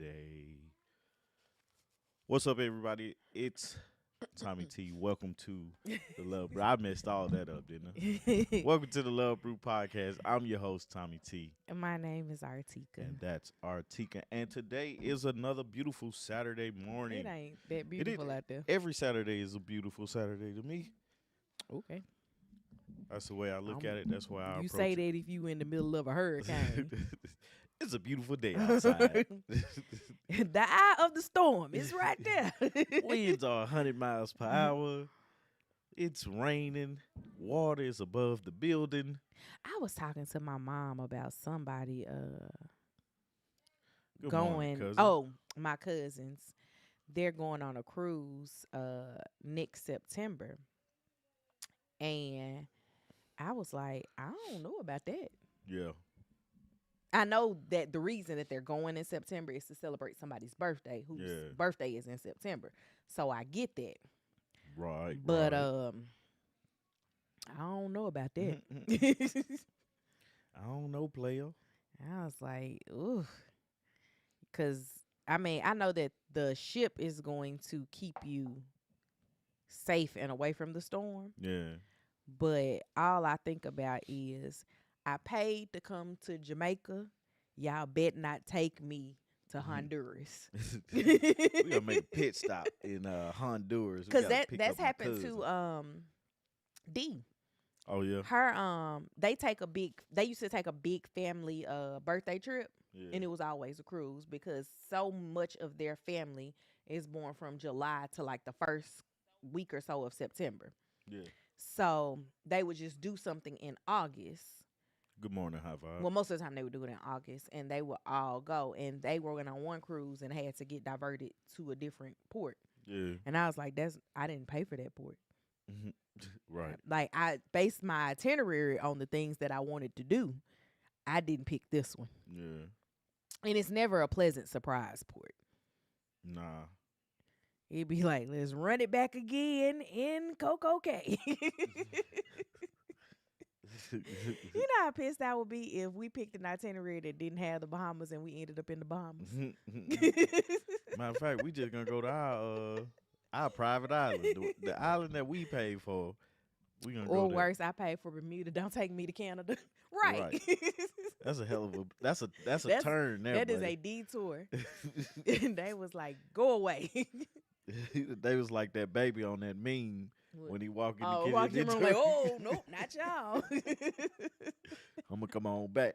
Monday. What's up, everybody? It's Tommy T. Welcome to the Love Brew. I messed all that up, didn't I? Welcome to the Love Brew podcast. I'm your host, Tommy T. And my name is Artika. And that's Artika. And today is another beautiful Saturday morning. It ain't that beautiful out there. Every Saturday is a beautiful Saturday to me. Okay. That's the way I look at it. That's why I You approach say it. that if you in the middle of a hurricane. It's a beautiful day outside. The eye of the storm is right there. Winds are 100 miles per hour. It's raining. Water is above the building. I was talking to my mom about somebody Good going. morning, cousin. Oh, my cousins. They're going on a cruise next September. And I was like, I don't know about that. Yeah. I know that the reason that they're going in September is to celebrate somebody's birthday whose birthday is in September. So I get that. Right. But right. I don't know about that. I don't know, player. I was like, ooh. Cause I mean, I know that the ship is going to keep you safe and away from the storm. Yeah. But all I think about is I paid to come to Jamaica. Y'all bet not take me to Honduras. We gotta make a pit stop in Honduras. Cause that's happened to D. Oh yeah. Her they used to take a big family birthday trip. Yeah. And it was always a cruise because so much of their family is born from July to like the first week or so of September. Yeah. So they would just do something in August. Good morning, high five. Well, most of the time they would do it in August, and they would all go. And they were going on one cruise and had to get diverted to a different port. Yeah. And I was like, I didn't pay for that port. Right. Like, I based my itinerary on the things that I wanted to do. I didn't pick this one. Yeah. And it's never a pleasant surprise port. Nah. It'd be like, let's run it back again in Coco Cay. You know how pissed I would be if we picked an itinerary that didn't have the Bahamas and we ended up in the Bahamas. Matter of fact, we just gonna go to our private island, the island that we paid for. We gonna Or go worse, I paid for Bermuda. Don't take me to Canada. Right. That's a hell of a that's a turn there. That is a detour. And they was like, go away. They was like that baby on that meme when he walked in the kitchen. Walked in the room like, oh, nope, not y'all. I'm gonna come on back.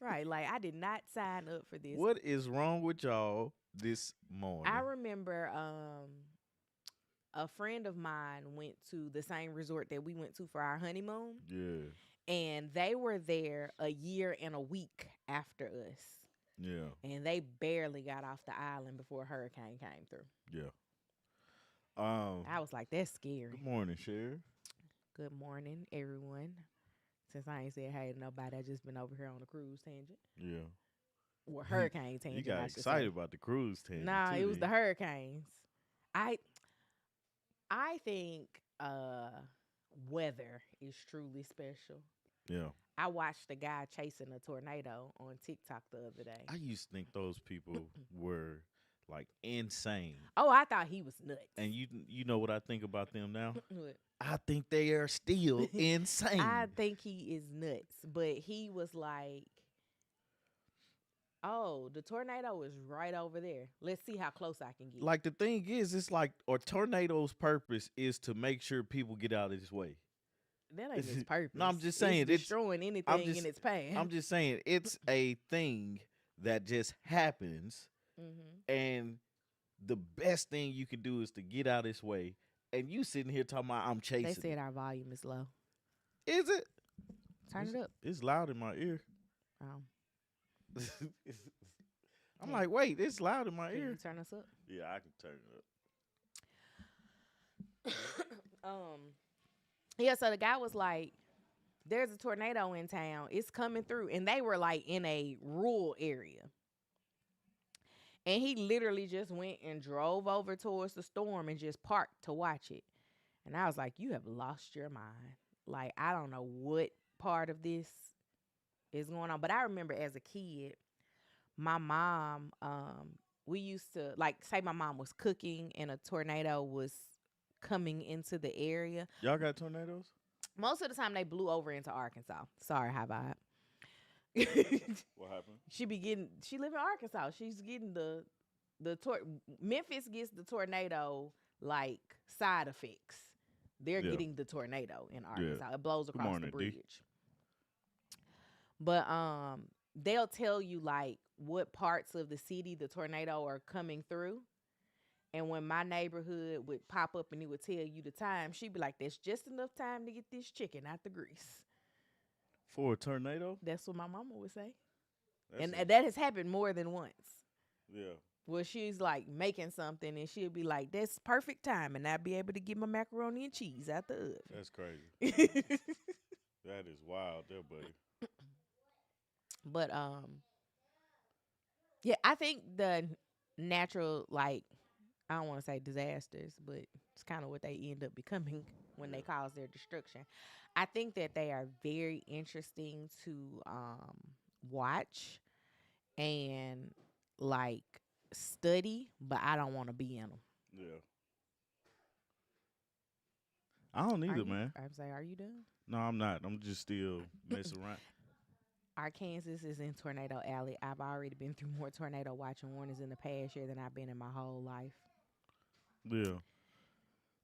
Right, like I did not sign up for this. What is wrong with y'all this morning? I remember a friend of mine went to the same resort that we went to for our honeymoon. Yeah. And they were there a year and a week after us. Yeah. And they barely got off the island before a hurricane came through. Yeah. I was like, that's scary. Good morning, Cher. Good morning, everyone. Since I ain't said hey to nobody, I just been over here on a cruise tangent. Yeah. Or hurricane tangent. You got excited about the cruise tangent. Nah, too, it was the hurricanes. I think weather is truly special. Yeah. I watched a guy chasing a tornado on TikTok the other day. I used to think those people were like insane. Oh, I thought he was nuts. And you know what I think about them now? What? I think they are still insane. I think he is nuts. But he was like, oh, the tornado is right over there. Let's see how close I can get. Like the thing is, it's like a tornado's purpose is to make sure people get out of this way. That ain't its purpose. No, I'm just saying it's destroying anything in its path. I'm just saying it's a thing that just happens, and the best thing you can do is to get out of this way. And you sitting here talking about I'm chasing. They said our volume is low. Is it? Turn it up. It's loud in my ear. I'm like, wait, it's loud in my Can ear. you turn us up? Yeah, I can turn it up. Yeah, so the guy was like, there's a tornado in town. It's coming through. And they were like in a rural area. And he literally just went and drove over towards the storm and just parked to watch it. And I was like, you have lost your mind. Like, I don't know what part of this is going on. But I remember as a kid, my mom, we used to like say my mom was cooking and a tornado was coming into the area. Y'all got tornadoes? Most of the time they blew over into Arkansas. Sorry, high vibe. What happened? She live in Arkansas. She's getting the Memphis gets the tornado like side effects. They're Yeah. getting the tornado in Yeah. Arkansas. It blows Good across the morning, D. bridge. But they'll tell you like what parts of the city the tornado are coming through. And when my neighborhood would pop up and it would tell you the time, she'd be like, "That's just enough time to get this chicken out the grease." For a tornado? That's what my mama would say. That's And that has happened more than once. yeah. Where she's like making something and she'll be like, "That's perfect time," and I'll be able to get my macaroni and cheese out the oven. That's crazy. That is wild there, buddy. But yeah, I think the natural like I don't want to say disasters, but it's kind of what they end up becoming when they Yeah. cause their destruction. I think that they are very interesting to watch and like study, but I don't want to be in them. Yeah. I don't either, man. I'm saying, are you done? No, I'm not. I'm just still messing around. Arkansas is in Tornado Alley. I've already been through more tornado watching warnings in the past year than I've been in my whole life. Yeah.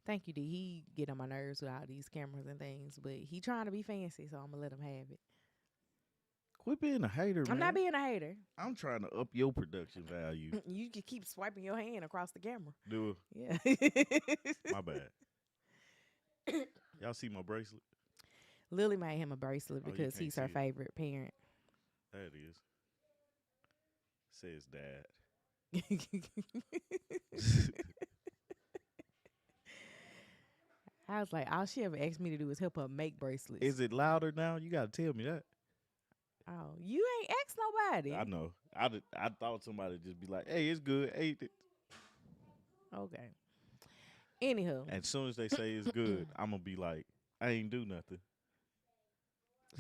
Thank you, D. He get on my nerves with all these cameras and things, but he trying to be fancy, so I'm gonna let him have it. Quit being a hater, man. I'm not being a hater. I'm trying to up your production value. You can keep swiping your hand across the camera. Do Yeah. my bad. Y'all see my bracelet? Lily made him a bracelet Oh, you because can't he's her see it. favorite parent. That is. Says dad. I was like, all she ever asked me to do is help her make bracelets. Is it louder now? You gotta tell me that. Oh, you ain't asked nobody. I know. I thought somebody would just be like, "Hey, it's good." Hey, Okay. Anywho, as soon as they say it's good, I'm gonna be like, "I ain't do nothing."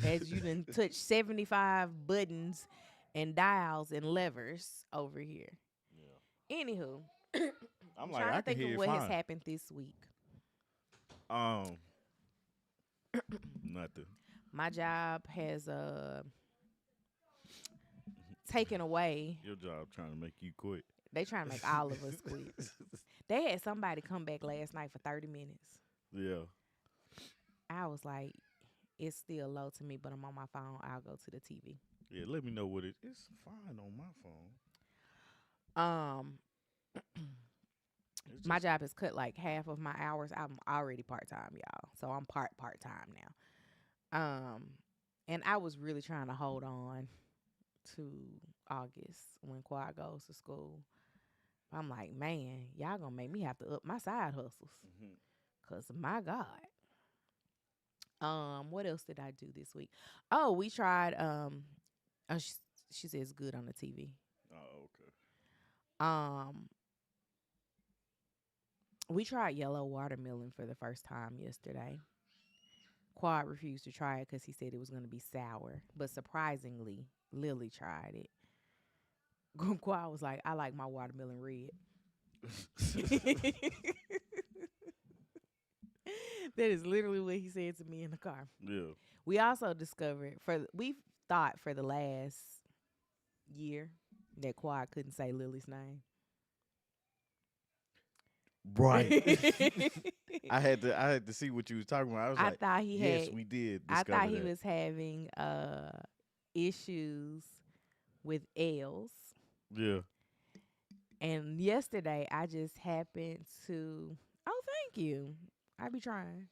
as you done touch 75 buttons and dials and levers over here. Yeah. Anywho, I'm like, trying I to can think hear of it what has fine. happened this week. Nothing. My job has taken away. Your job trying to make you quit. They trying to make all of us quit. They had somebody come back last night for 30 minutes. Yeah. I was like, it's still low to me, but I'm on my phone. I'll go to the TV. Yeah. Let me know what it. It's fine on my phone. Um, It's my just, job has cut like half of my hours. I'm already part time, y'all. So I'm part time now. And I was really trying to hold on to August when Quad goes to school. I'm like, man, y'all gonna make me have to up my side hustles. mhm. Cause my God. What else did I do this week? Oh, we tried oh, she says good on the TV. Oh, okay. Um we tried yellow watermelon for the first time yesterday. Quad refused to try it because he said it was going to be sour. But surprisingly, Lily tried it. Quad was like, I like my watermelon red. That is literally what he said to me in the car. Yeah. We also discovered we thought for the last year that Quad couldn't say Lily's name. Right. I had to see what you was talking about. I was I like, thought he yes, had we did I discover thought he that. was having issues with L's. Yeah. And yesterday I just happened to thank you. I be trying.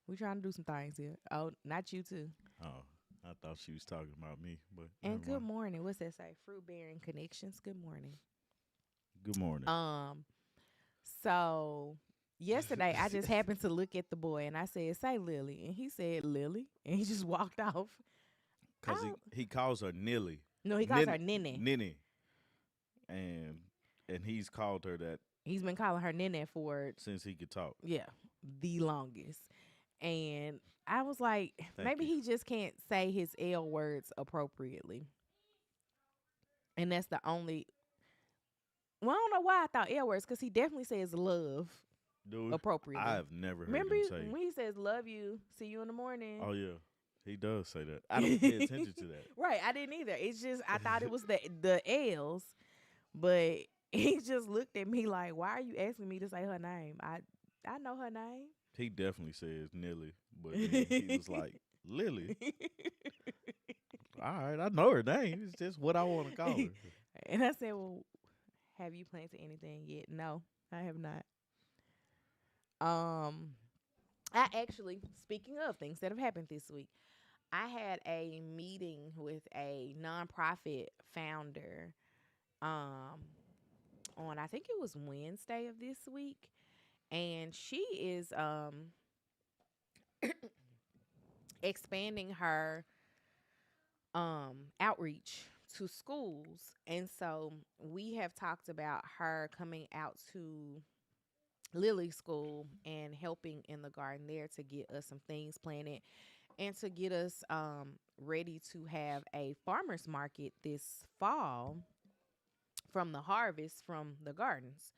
We trying to do some things here. Oh, not you too. Oh, I thought she was talking about me, but And never good mind. morning. What's that say? Fruit bearing connections. Good morning. Good morning. So yesterday I just happened to look at the boy and I said, say Lily. And he said Lily. And he just walked off. Because Oh. he calls her Nilly. No, he calls her Nene. Nene. And he's called her that He's been calling her Nene for since he could talk. the longest. And I was like, Thank maybe you. he just can't say his L words appropriately. And that's the only. Well, I don't know why I thought L words because he definitely says love Dude, I appropriately. have never heard Remember him say. when he says love you, see you in the morning. Oh yeah, he does say that. I don't pay attention to that. Right, I didn't either. It's just I thought it was the L's, but he just looked at me like, "Why are you asking me to say her name? I know her name." He definitely says Nelly, but then he was like Lily. All right, I know her name. It's just what I want to call her. And I said, "Well, have you planted anything yet?" No, I have not. Um, I actually, speaking of things that have happened this week, I had a meeting with a nonprofit founder um on I think it was Wednesday of this week, and she is expanding her outreach to schools. And so we have talked about her coming out to Lily School and helping in the garden there to get us some things planted and to get us ready to have a farmers market this fall from the harvest from the gardens.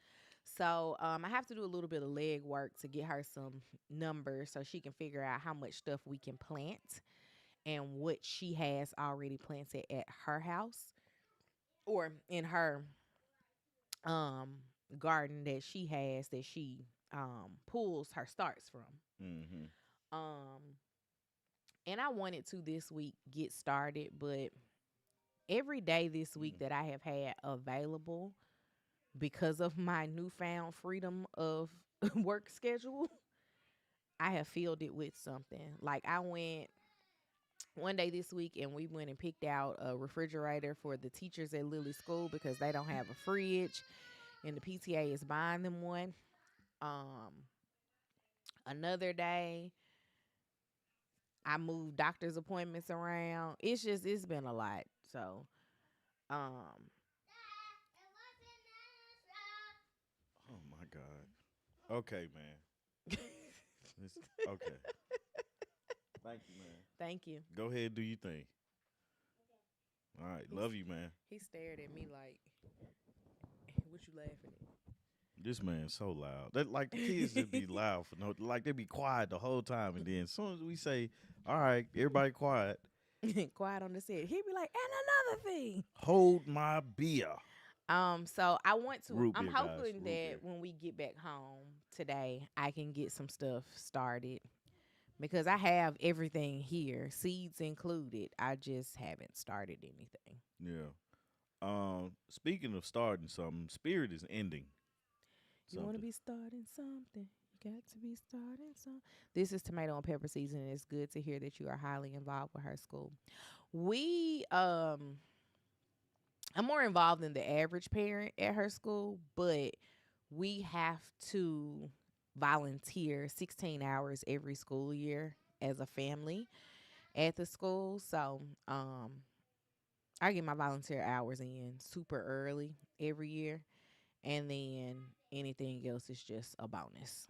So I have to do a little bit of leg work to get her some numbers so she can figure out how much stuff we can plant and what she has already planted at her house or in her um garden that she has that she pulls her starts from. Mm-hmm. Um and I wanted to this week get started, but every day this week that I have had available because of my newfound freedom of work schedule, I have filled it with something. Like I went one day this week and we went and picked out a refrigerator for the teachers at Lily School because they don't have a fridge and the PTA is buying them one. Um Another day I moved doctor's appointments around. It's been a lot. So um Oh my God. Okay, man. Okay. Thank you, man. thank you. Go ahead, and do your thing. All right, He's, love you, man. he stared at me like, what you laughing This man's so loud. That like the kids just be loud for no, like they be quiet the whole time, and then as soon as we say, "All right, everybody quiet," at? Quiet on the set. He'd be like, and another thing. hold my beer. So I want to. Root I'm beer, guys. hoping Root that beer. when we get back home today, I can get some stuff started because I have everything here, seeds included. I just haven't started anything. Yeah. Speaking of starting something, Spirit is ending You want to something. be starting something. You got to be starting something. This is tomato and pepper season, and it's good to hear that you are highly involved with her school. We I'm more involved than the average parent at her school, but we have to volunteer 16 hours every school year as a family at the school. So, I get my volunteer hours in super early every year, and then anything else is just a bonus.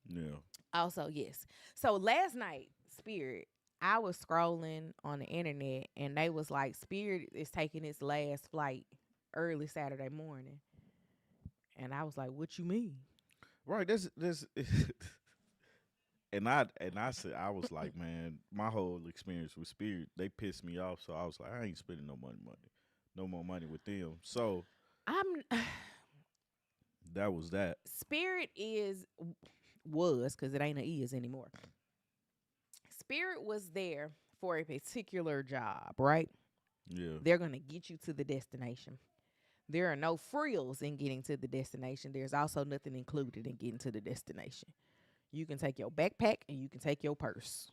Yeah. Also, yes. So last night, Spirit, I was scrolling on the internet and they was like, Spirit is taking its last flight early Saturday morning. And I was like, what you mean? Right. This. And I said I was like, man, my whole experience with Spirit, they pissed me off. So I was like, I ain't spending no more money with them. So I'm that was that. Spirit was because it ain't a is anymore. Spirit was there for a particular job, right? Yeah. They're gonna get you to the destination. There are no frills in getting to the destination. There's also nothing included in getting to the destination. You can take your backpack and you can take your purse.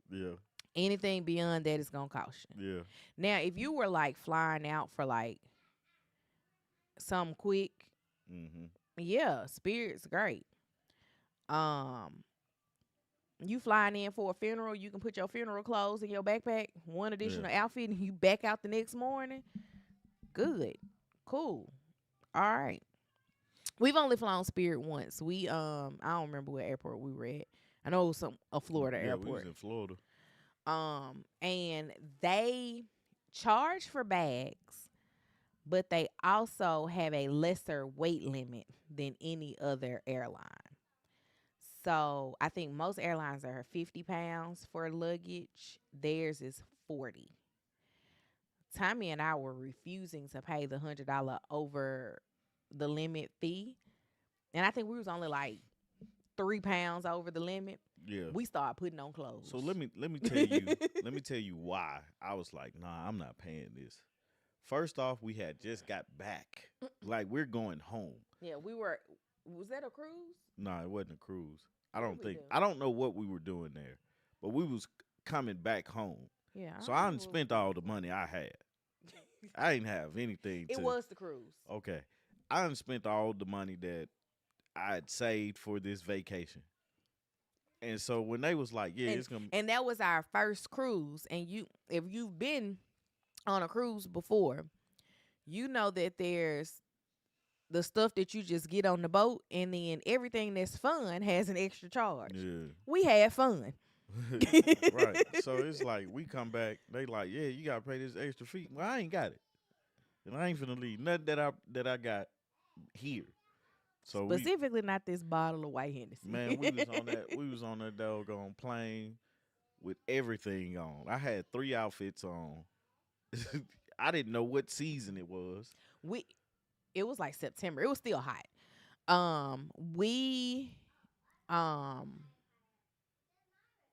Yeah. Anything beyond that is gonna cost you. Yeah. Now, if you were like flying out for like some quick, Mm-hmm. yeah, Spirit's great. Um, you flying in for a funeral, you can put your funeral clothes in your backpack, one Yeah. additional outfit, and you back out the next morning. Good, cool, all right. We've only flown Spirit once. I don't remember what airport we were at. I know it was a Florida Yeah, we was airport. in Florida. And they charge for bags, but they also have a lesser weight limit than any other airline. So I think most airlines are 50 pounds for luggage. Theirs is 40. Tommy and I were refusing to pay the $100 over the limit fee. And I think we was only like 3 pounds over the limit. Yeah. We started putting on clothes. So let me tell you why I was like, nah, I'm not paying this. First off, we had just got back. Like we're going home. Yeah, we were. Was that a cruise? Nah, it wasn't a cruise. I What don't we think. do? I don't know what we were doing there, but we was coming back home. Yeah. So I done spent all the money I had. I didn't have anything. It was the cruise. Okay. I done spent all the money that I had saved for this vacation. And so when they was like, yeah, and, it's gonna and that was our first cruise. And if you've been on a cruise before, you know that there's the stuff that you just get on the boat, and then everything that's fun has an extra charge. yeah. We had fun. Right. So it's like we come back, they like, yeah, you gotta pay this extra fee. Well, I ain't got it. And I ain't finna leave nothing that I got here. So Specifically, not this bottle of white Hennessy. we was on that doggone plane with everything on. I had 3 outfits on. I didn't know what season it was. It was like September. It was still hot. We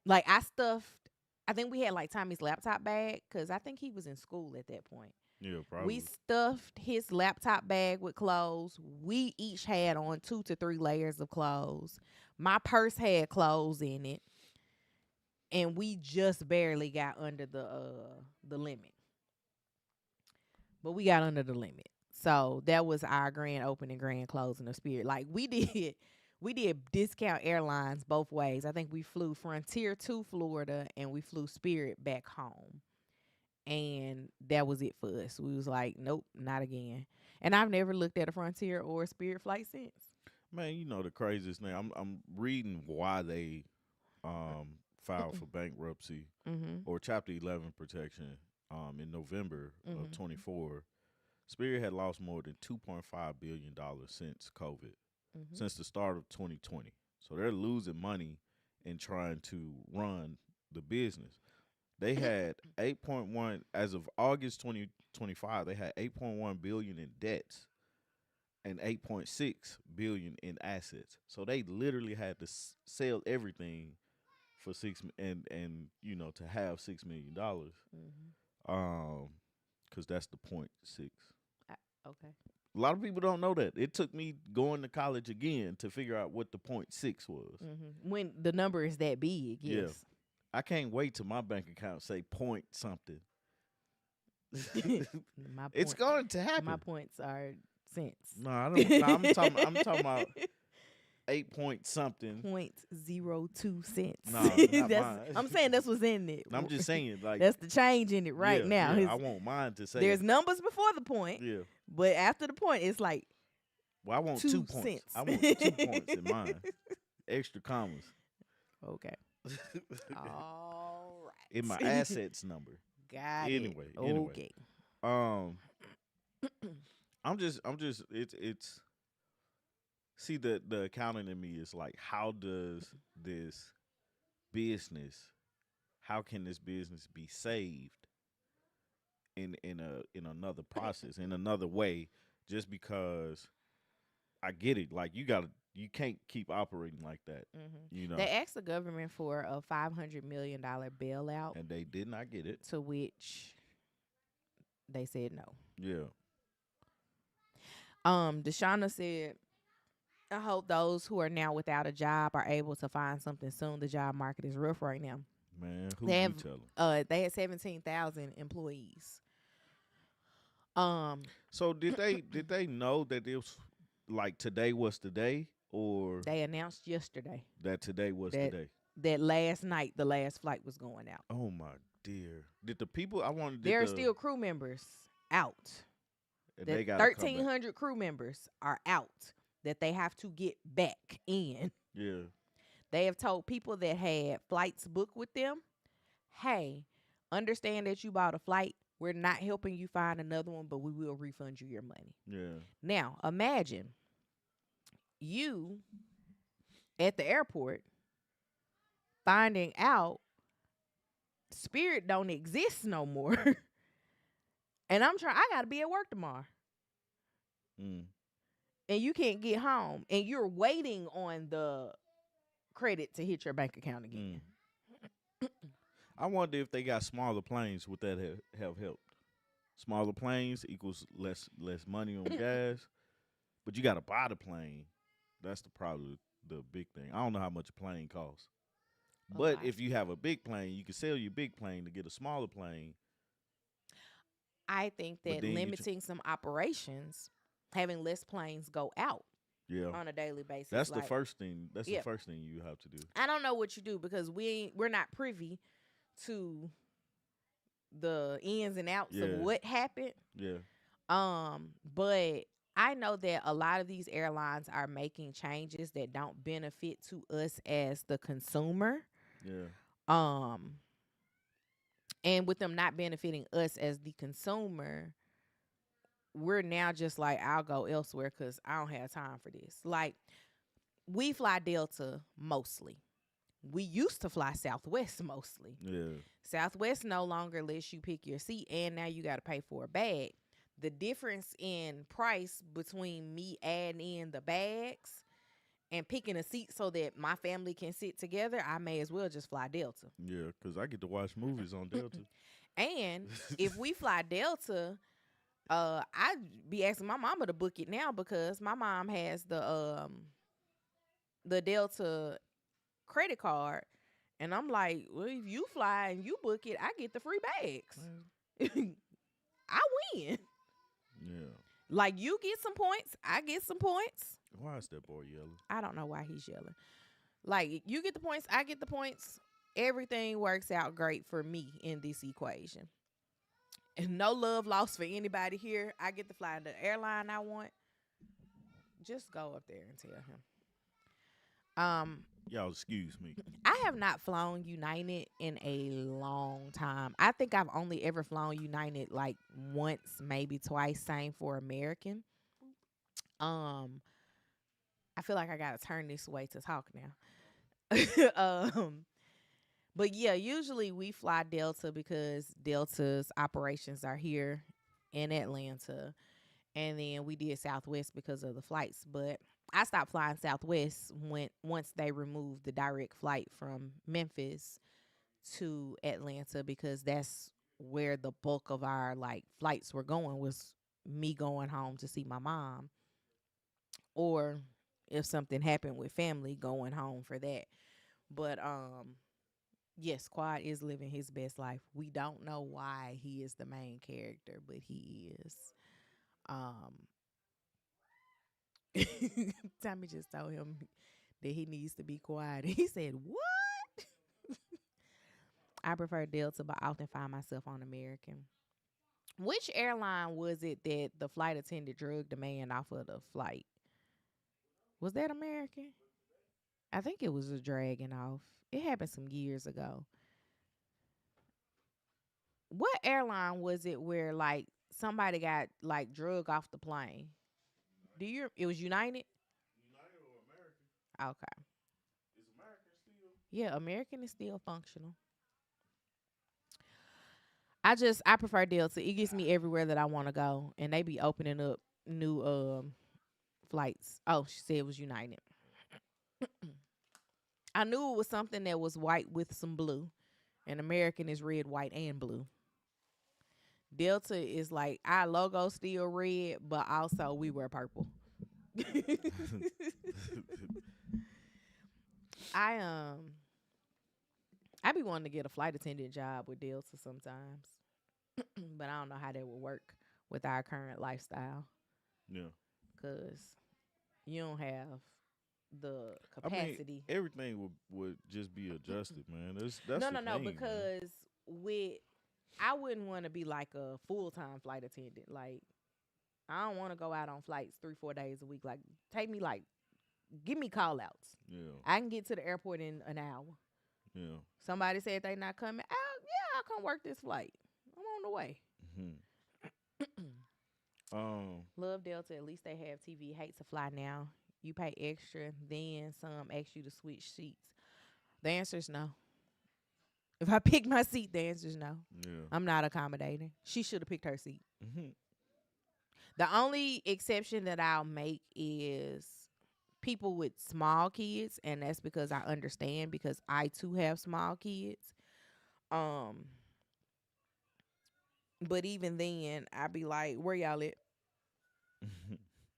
like I stuffed. I think we had like Tommy's laptop bag because I think he was in school at that point. Yeah, probably. We stuffed his laptop bag with clothes. We each had on 2 to 3 layers of clothes. My purse had clothes in it, and we just barely got under the limit. But we got under the limit. So that was our grand opening, grand closing of Spirit. Like we did discount airlines both ways. I think we flew Frontier to Florida and we flew Spirit back home. And that was it for us. We was like, nope, not again. And I've never looked at a Frontier or a Spirit flight since. Man, you know the craziest thing. I'm reading why they filed for bankruptcy or Chapter 11 protection in November of 24. Spirit had lost more than $2.5 billion since COVID, since the start of 2020. So they're losing money in trying to run the business. They had 8.1 as of August 2025. They had 8.1 billion in debts and 8.6 billion in assets. So they literally had to sell everything for and you know to have $6 million. Because that's the 0.6. Okay. A lot of people don't know that. It took me going to college again to figure out what the 0.6 was. When the number is that big, yes. Yeah. I can't wait till my bank account say point something. It's going to happen. My points are cents. No, I don't. No, I'm talking about 8 point something. 0.02 cents. No, not mine. I'm saying that's what's in it. I'm just saying, like that's the change in it right now. Yeah, I want mine to say there's numbers before the point. Yeah. But after the point, it's like. Well, I want 2 points. Cents. I want 2 points in mine. Extra commas. Okay. All right. In my assets number. Got Anyway. Okay. I'm just it's see the accounting in me is like, how does this business, how can this business be saved in another process, in another way, just because I get it. Like you can't keep operating like that. You know. They asked the government for a $500 million bailout. And they did not get it. To which they said no. Yeah. Deshauna said, I hope those who are now without a job are able to find something soon. The job market is rough right now. Man, who you tell them? They had 17,000 employees. So did they know that it was like today was the day, or they announced yesterday that today was the day? That last night the last flight was going out. Oh my dear! Did the people I wanted? There are still crew members out. They got 1,300 crew members are out that they have to get back in. Yeah. They have told people that had flights booked with them, hey, understand that you bought a flight, We're not helping you find another one, but we will refund you your money. Yeah. Now, imagine you at the airport finding out Spirit don't exist no more. And I got to be at work tomorrow. Mm. And you can't get home. And you're waiting on the credit to hit your bank account again. I wonder if they got smaller planes. Would that have helped? Smaller planes equals less money on gas, but you got to buy the plane. That's probably the big thing. I don't know how much a plane costs, A but lot. if you have a big plane, you can sell your big plane to get a smaller plane. I think But that then limiting some operations, having less planes go out yeah, on a daily basis. that's the like, first thing. That's yeah. the first thing you have to do. I don't know what you do because we're not privy to the ins and outs of Yeah. what happened. Yeah, But I know that a lot of these airlines are making changes that don't benefit to us as the consumer. yeah, Um, and with them not benefiting us as the consumer, we're now just like, I'll go elsewhere because I don't have time for this. Like, we fly Delta mostly. We used to fly Southwest mostly. yeah, Southwest no longer lets you pick your seat, and now you got to pay for a bag. The difference in price between me adding in the bags and picking a seat so that my family can sit together, I may as well just fly Delta. yeah. Because I get to watch movies on Delta. And if we fly Delta, I'd be asking my mama to book it now because my mom has the Delta credit card, and I'm like, well, if you fly and you book it, I get the free bags. I win. Yeah. Like, you get some points, I get some points. Why is that boy yelling? I don't know why he's yelling. Like, you get the points, I get the points. Everything works out great for me in this equation. And no love lost for anybody here. I get to fly the airline I want. Just go up there and tell him. Y'all excuse me. I have not flown United in a long time. I think I've only ever flown United like once, maybe twice. Same for American. I feel like I gotta turn this way to talk now. But yeah, usually we fly Delta because Delta's operations are here in Atlanta, and then we did Southwest because of the flights. But I stopped flying Southwest once they removed the direct flight from Memphis to Atlanta because that's where the bulk of our like flights were going, was me going home to see my mom, or if something happened with family, going home for that. But yes, Quad is living his best life. We don't know why he is the main character, but he is. Tommy just told him that he needs to be quiet. He said, "What?" I prefer Delta, but I often find myself on American. Which airline was it that the flight attendant drugged the man off of the flight? Was that American? I think it was a dragging off. It happened some years ago. What airline was it where like somebody got like drug off the plane? It was United? United or American? Okay. Is American still? Yeah, American is still functional. I prefer Delta. It gets me everywhere that I want to go, and they be opening up new flights. Oh, she said it was United. I knew it was something that was white with some blue, and American is red, white, and blue. Delta is like our logo still red, but also we wear purple. I I be wanting to get a flight attendant job with Delta sometimes, but I don't know how that would work with our current lifestyle Yeah. because you don't have the I mean, capacity. everything would just be adjusted, man. That's No, the no, no, thing, man. because with I wouldn't want to be like a full time flight attendant. Like, I don't want to go out on flights 3-4 days a week. Like, take me like give me call outs. Yeah, I can get to the airport in an hour. yeah. Somebody said they not coming out. Yeah, I'll come work this flight. I'm on the way. Hmm. Um. Love Delta. At least they have TV. Hate to fly now. You pay extra, then some ask you to switch seats. The answer is no. If I pick my seat, the answer is no. Yeah. I'm not accommodating. She should have picked her seat. Hmm. The only exception that I'll make is people with small kids, and that's because I understand because I too have small kids. Um, but even then, I'd be like, "Where y'all at?"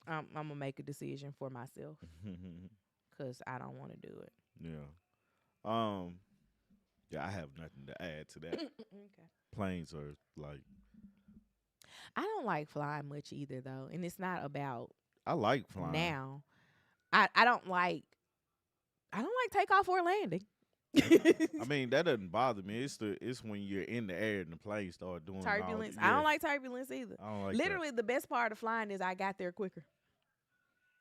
I'm gonna make a decision for myself because I don't want to do it. Yeah. Um. Yeah, I have nothing to add to that. Okay. Planes are like I don't like flying much either, though, and it's not about I like flying. now. I don't like takeoff or landing. I mean, that doesn't bother me. It's when you're in the air and the plane start doing all. Turbulence. I Yeah, don't like turbulence either. I don't like Literally, the best part of flying is I got there quicker.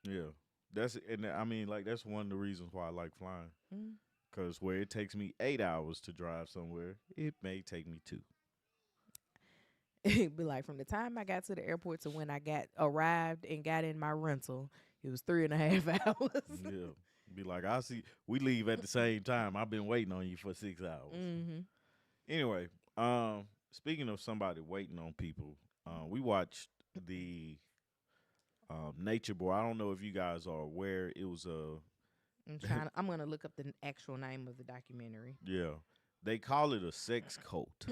that. Yeah, I mean, like that's one of the reasons why I like flying. Mm. Cause where it takes me 8 hours to drive somewhere, it may take me 2. Be like from the time I got to the airport to when I got arrived and got in my rental, it was 3.5 hours. Yeah, be like I see we leave at the same time. I've been waiting on you for 6 hours. Mm-hmm. Anyway, speaking of somebody waiting on people, we watched the Nature Boy. I don't know if you guys are aware. It was a I'm gonna look up the actual name of the documentary. yeah. They call it a sex cult,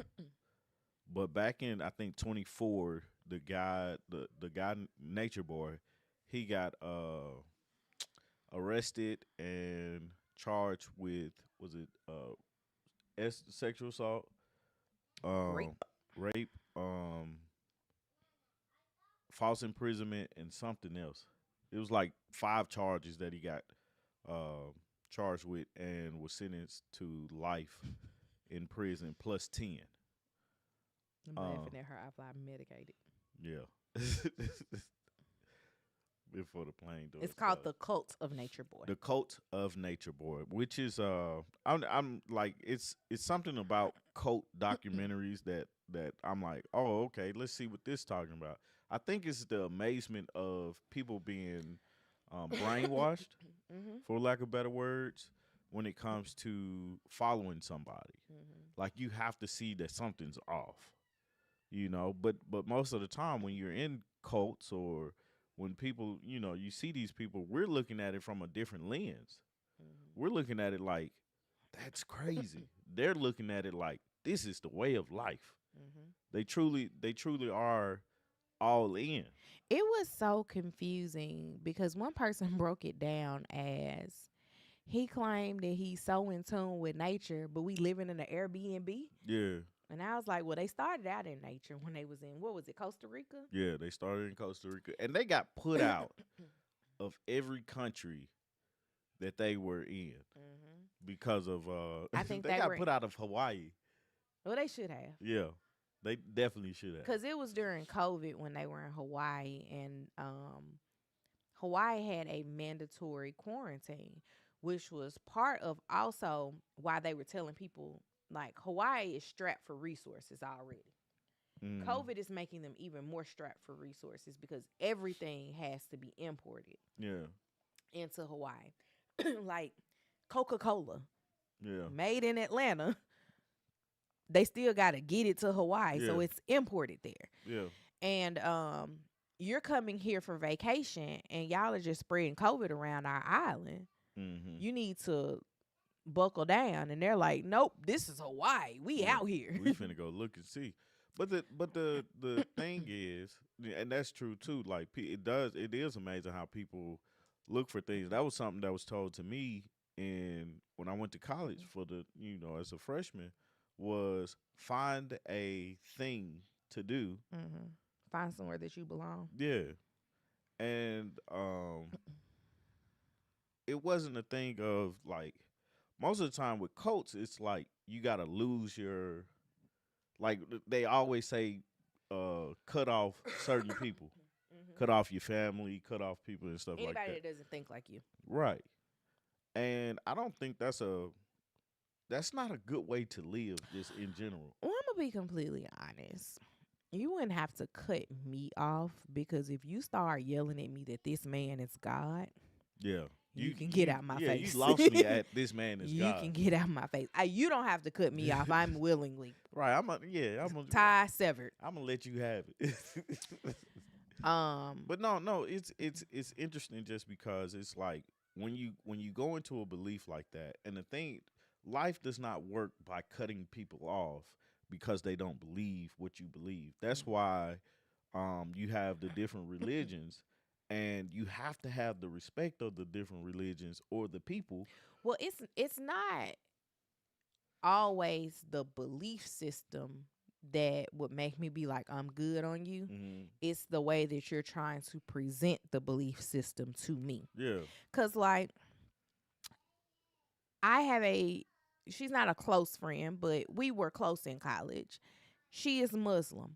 but back in I think 24, the guy Nature Boy, he got arrested and charged with was it sexual assault, um, Rape. rape, false imprisonment, and something else. It was like 5 charges that he got uh, charged with and was sentenced to life in prison plus 10. I'm laughing at her. I fly medicated. Yeah. Before the plane doors. It's called The Cult of Nature Boy. The Cult of Nature Boy, which is I'm like it's something about cult documentaries that I'm like, oh, okay, let's see what this talking about. I think it's the amazement of people being brainwashed, Mm-hmm. for lack of better words, when it comes to following somebody. Mm-hmm. Like you have to see that something's off, you know. But most of the time when you're in cults or when people, you know, you see these people, we're looking at it from a different lens. Mm-hmm. We're looking at it like that's crazy. They're looking at it like this is the way of life. Mm-hmm. They truly are all in. It was so confusing because one person broke it down as he claimed that he's so in tune with nature, but we living in an Airbnb. Yeah. And I was like, well, they started out in nature when they was in, what was it, Costa Rica? Yeah, they started in Costa Rica and they got put out of every country that they were in Mm-hmm. because of I think they they got were, put out of Hawaii. well, they should have. Yeah. They definitely should have. Because it was during COVID when they were in Hawaii, and Hawaii had a mandatory quarantine, which was part of also why they were telling people like Hawaii is strapped for resources already. Mm. COVID is making them even more strapped for resources because everything has to be imported Yeah. into Hawaii. Like Coca-Cola, Yeah. made in Atlanta, they still got to get it to Hawaii, so Yeah. it's imported there. Yeah. And you're coming here for vacation and y'all are just spreading COVID around our island. Mm-hmm. You need to buckle down. And they're like, nope, this is Hawaii. We Yeah. out here. We finna go look and see. But the thing is, and that's true too. Like it is amazing how people look for things. That was something that was told to me in when I went to college for the as a freshman was find a thing to do. Mm-hmm. Find somewhere that you belong. Yeah, and it wasn't a thing of like most of the time with cults, it's like you gotta lose your like they always say, cut off certain people, Mm-hmm. cut off your family, cut off people and stuff like Anybody that. that doesn't think like you. Right. And I don't think that's not a good way to live just in general. Well, I'm going to be completely honest. You wouldn't have to cut me off because if you start yelling at me that this man is God, Yeah. you can get out my You face. lost me at this man is You God. can get out my face. You don't have to cut me off. I'm willingly. Right. Tie severed. I'm gonna let you have it. Um, But no, it's interesting just because it's like when you go into a belief like that, and the thing, life does not work by cutting people off because they don't believe what you believe. That's why you have the different religions, and you have to have the respect of the different religions or the people. well, it's not always the belief system that would make me be like, I'm good on you. Hmm. It's the way that you're trying to present the belief system to me. Yeah. Cause like I have she's not a close friend, but we were close in college. She is Muslim.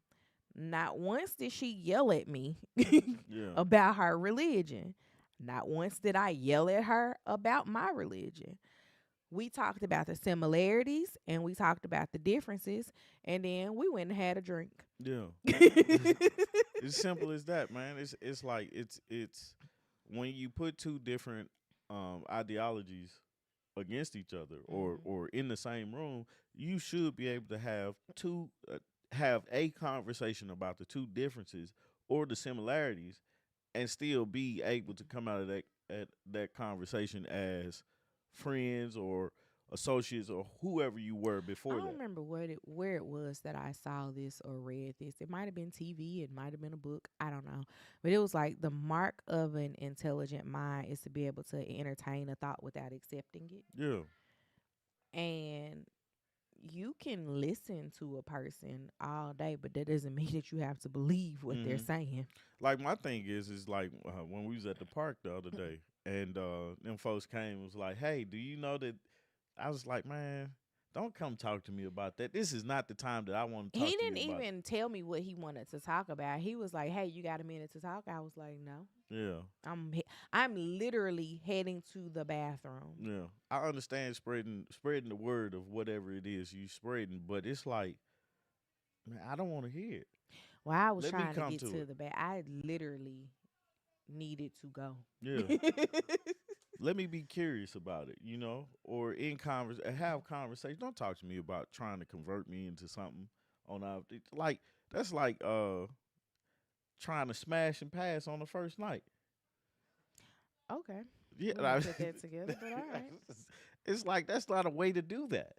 Not once did she yell at me Yeah. about her religion. Not once did I yell at her about my religion. We talked about the similarities and we talked about the differences, and then we went and had a drink. Yeah. It's simple as that, man. It's like it's when you put two different ideologies against each other Mhm. or in the same room, you should be able to have a conversation about the two differences or the similarities and still be able to come out of that conversation as friends or associates or whoever you were I before don't that. remember where it was that I saw this or read this. It might have been TV. It might have been a book. I don't know. But it was like the mark of an intelligent mind is to be able to entertain a thought without accepting it. Yeah. And you can listen to a person all day, but that doesn't mean that you have to believe what they're Hmm. saying. Like my thing is like when we was at the park the other day, and them folks came and was like, "Hey, do you know that?" I was like, "Man, don't come talk to me about that. This is not the time that I want to He talk to didn't you about." even tell me what he wanted to talk about. He was like, "Hey, you got a minute to talk?" I was like, "No." Yeah, I'm literally heading to the bathroom. yeah. I understand spreading the word of whatever it is you spreading, but it's like, man, I don't want to hear it. While I was Let me trying to come get to to it. the bath, I literally needed to go. Yeah. Let me be curious about it, or have conversation. Don't talk to me about trying to convert me into something on like that's like trying to smash and pass on the first night. Okay, Yeah, we didn't put that together, but all right. it's like that's not a way to do that.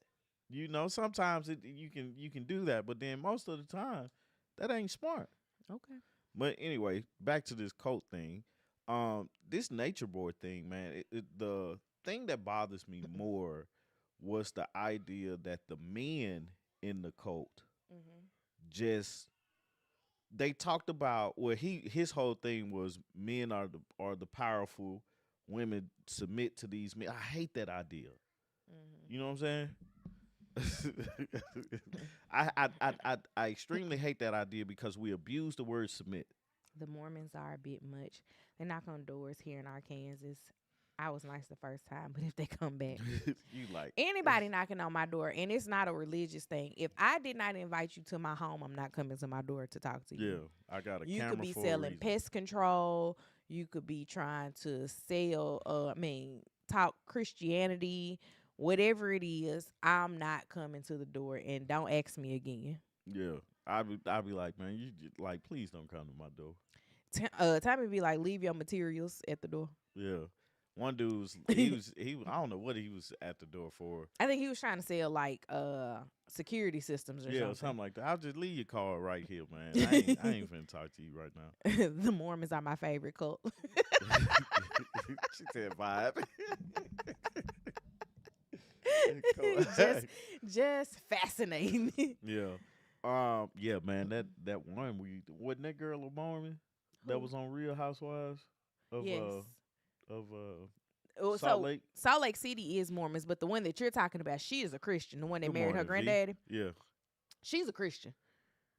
Sometimes you can do that, but then most of the time that ain't smart. Okay. But anyway, back to this cult thing. This nature boy thing, man. The thing that bothers me more was the idea that the men in the cult Mhm. just they talked about his whole thing was men are the powerful, women submit to these men. I hate that idea. Mhm. You know what I'm saying? I extremely hate that idea because we abuse the word submit. The Mormons are a bit much. They knock on doors here in Arkansas. I was nice the first time, but if they come back, You like anybody knocking on my door, and it's not a religious thing. If I did not invite you to my home, I'm not coming to my door to talk to you. yeah, I got a You could camera be for a selling reason. pest control. You could be trying to sell, talk Christianity, whatever it is. I'm not coming to the door, and don't ask me again. Yeah. I'd be like, man, like, please don't come to my door. Tommy be like, leave your materials at the door. Yeah. One dude I don't know what he was at the door for. I think he was trying to sell like security systems or Yeah, something. something like that. I'll just leave your car right here, man. I ain't finna talk to you right now. The Mormons are my favorite cult. She said vibe. just just fascinating. Yeah. Yeah, man, that one wasn't that girl a Mormon that Who? was on Real Housewives of Yes. Oh, Salt so Lake. Salt Lake City is Mormons, but the one that you're talking about, she is a Christian. The one that Good married her morning, V. granddaddy, Yeah. she's a Christian.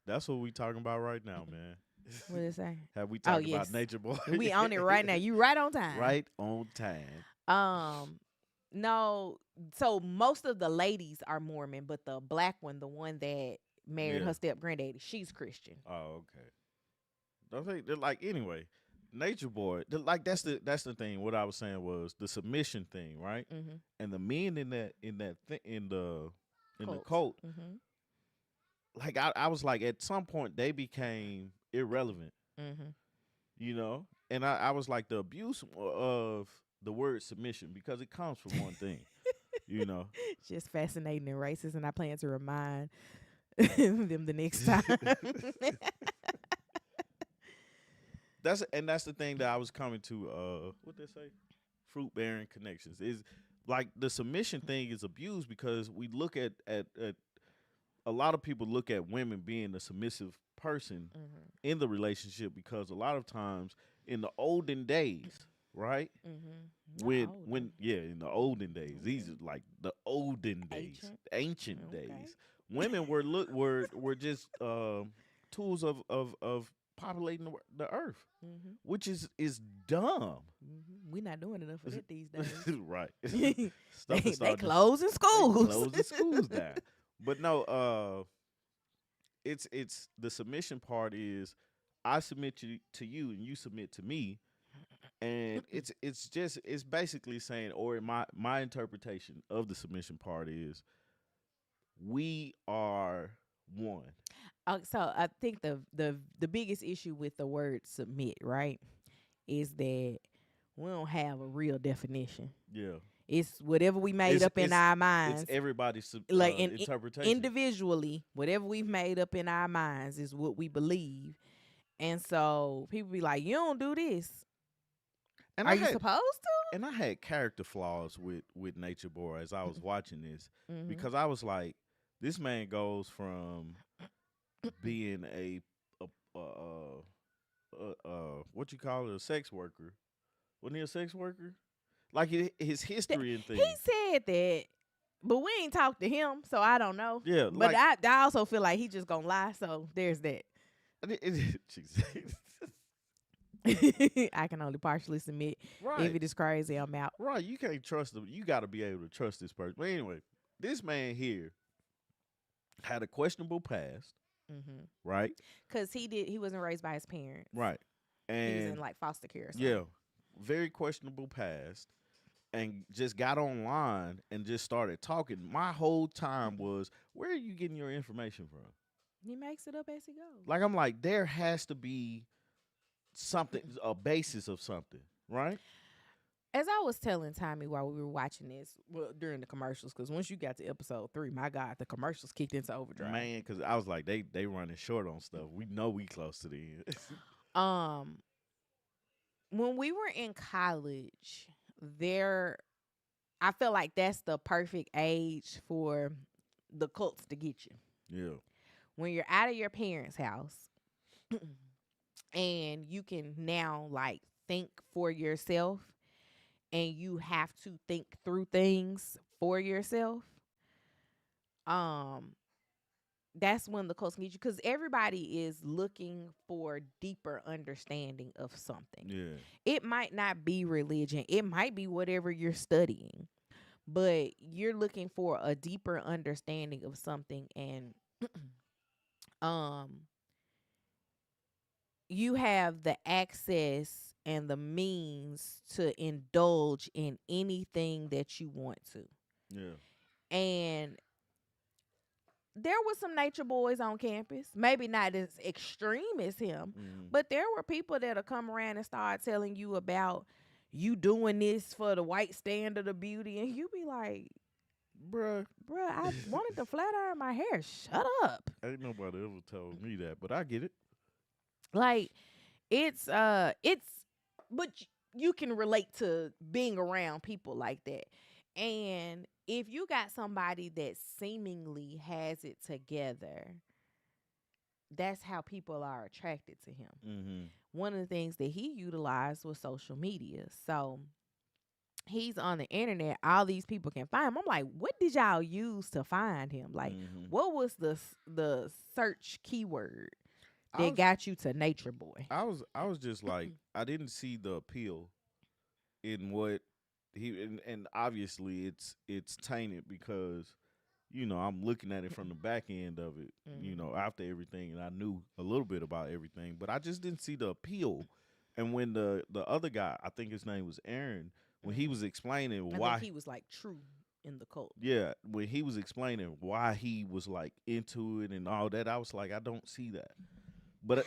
That's what we talking about right now, man. What did it say? Have we Oh talked yes, about Nature Boy? we on it right now. You right on time. Right on time. Um, no. So most of the ladies are Mormon, but the black one, the one that married Yeah. her step granddaddy. She's Christian. Oh, okay. Don't think they're like anyway. Nature Boy, like that's the thing. What I was saying was the submission thing, right? Mm-hmm. And the men in the Cult. cult, Mm-hmm. like I was like at some point they became irrelevant, Mm-hmm. you know. And I was like the abuse of the word submission because it comes from one thing, you know. Just fascinating and racist, and I plan to remind them the next time. That's the thing that I was coming to. What they say, fruit bearing connections is like the submission thing is abused because we look at a lot of people look at women being a submissive person Mm-hmm. in the relationship because a lot of times in the olden days, right? Mm-hmm. Not When olden. yeah, in the olden days, these Okay. are like the olden days, Ancient. ancient Okay. days. Women were just tools of populating the earth, Mm-hmm. which is dumb. Mm-hmm. We're not doing enough of that these days. Right. Stuff is They starting to closing they schools. closing schools down. But no, it's the submission part is I submit to you and you submit to me, and it's basically saying, or in my interpretation of the submission part is we are one. So I think the biggest issue with the word submit, right, is that we don't have a real definition. Yeah, It's whatever we made it's up in it's our it's minds. everybody's Like interpretation. individually, whatever we've made up in our minds is what we believe. And so people be like, "You don't do this. And Are you supposed I had character flaws with Nature Boy as I was watching this to?" Mm-hmm. because I was like, this man goes from being what you call it, a sex worker. Wasn't he a sex worker? Like his history and He things. said that, but we ain't talked to him, so I don't know. Yeah, But like I also feel like he just gonna lie. So there's that. Jesus. I can only partially submit. If Right, it is crazy, I'm out. right. You can't trust them. You got to be able to trust this person. But anyway, this man here had a questionable past, Mm-hmm. right? Cause he wasn't raised by his parents. Right, He was in and like foster care or something. yeah, very questionable past, and just got online and just started talking. My whole time was, where are you getting your information from? He makes it up as he goes. Like I'm like, there has to be something, a basis of something, right? As I was telling Tommy while we were watching this, well, during the commercials, because once you got to episode 3, my God, the commercials kicked into overdrive. Man, because I was like, they running short on stuff. We know we close to the end. Um, when we were in college, there, I feel like that's the perfect age for the cults to get you. Yeah, When you're out of your parents' house and you can now like think for yourself and you have to think through things for yourself, um that's when the cults can get you, because everybody is looking for deeper understanding of something. yeah, It might not be religion, it might be whatever you're studying, but you're looking for a deeper understanding of something. And um you have the access and the means to indulge in anything that you want to. yeah. And there was some nature boys on campus, maybe not as extreme as him, Mm. but there were people that'll come around and start telling you about you doing this for the white standard of beauty, and you be like, Bruh, I wanted to flat iron my hair. Shut up. ain't nobody ever told me that, but I get it. Like it's but you can relate to being around people like that. And if you got somebody that seemingly has it together, that's how people are attracted to him. Mm-hmm. One of the things that he utilized was social media. So he's on the internet, all these people can find him. I'm like, what did y'all use to find him? Like, Mm-hmm. what was the search keyword I that was, got you to Nature Boy? I was just like, I didn't see the appeal in what he and obviously it's tainted because I'm looking at it from the back end of it, after everything, and I knew a little bit about everything, but I just didn't see the appeal. And when the other guy, I think his name was Aaron, when he Mhm. was explaining I think why, he was like true in the cult. yeah, when he was explaining why he was like into it and all that, I was like, I don't see that. But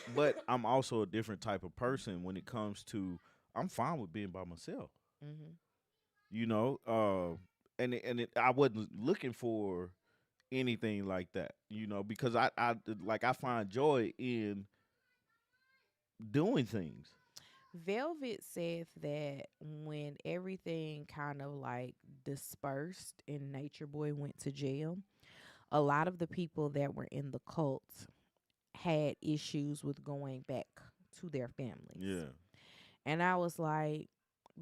I'm also a different type of person when it comes to I'm fine with being by myself, Mhm. you know. I wasn't looking for anything like that, because I find joy in doing things. Velvet said that when everything kind of like dispersed and Nature Boy went to jail, a lot of the people that were in the cult had issues with going back to their families. Yeah, And I was like,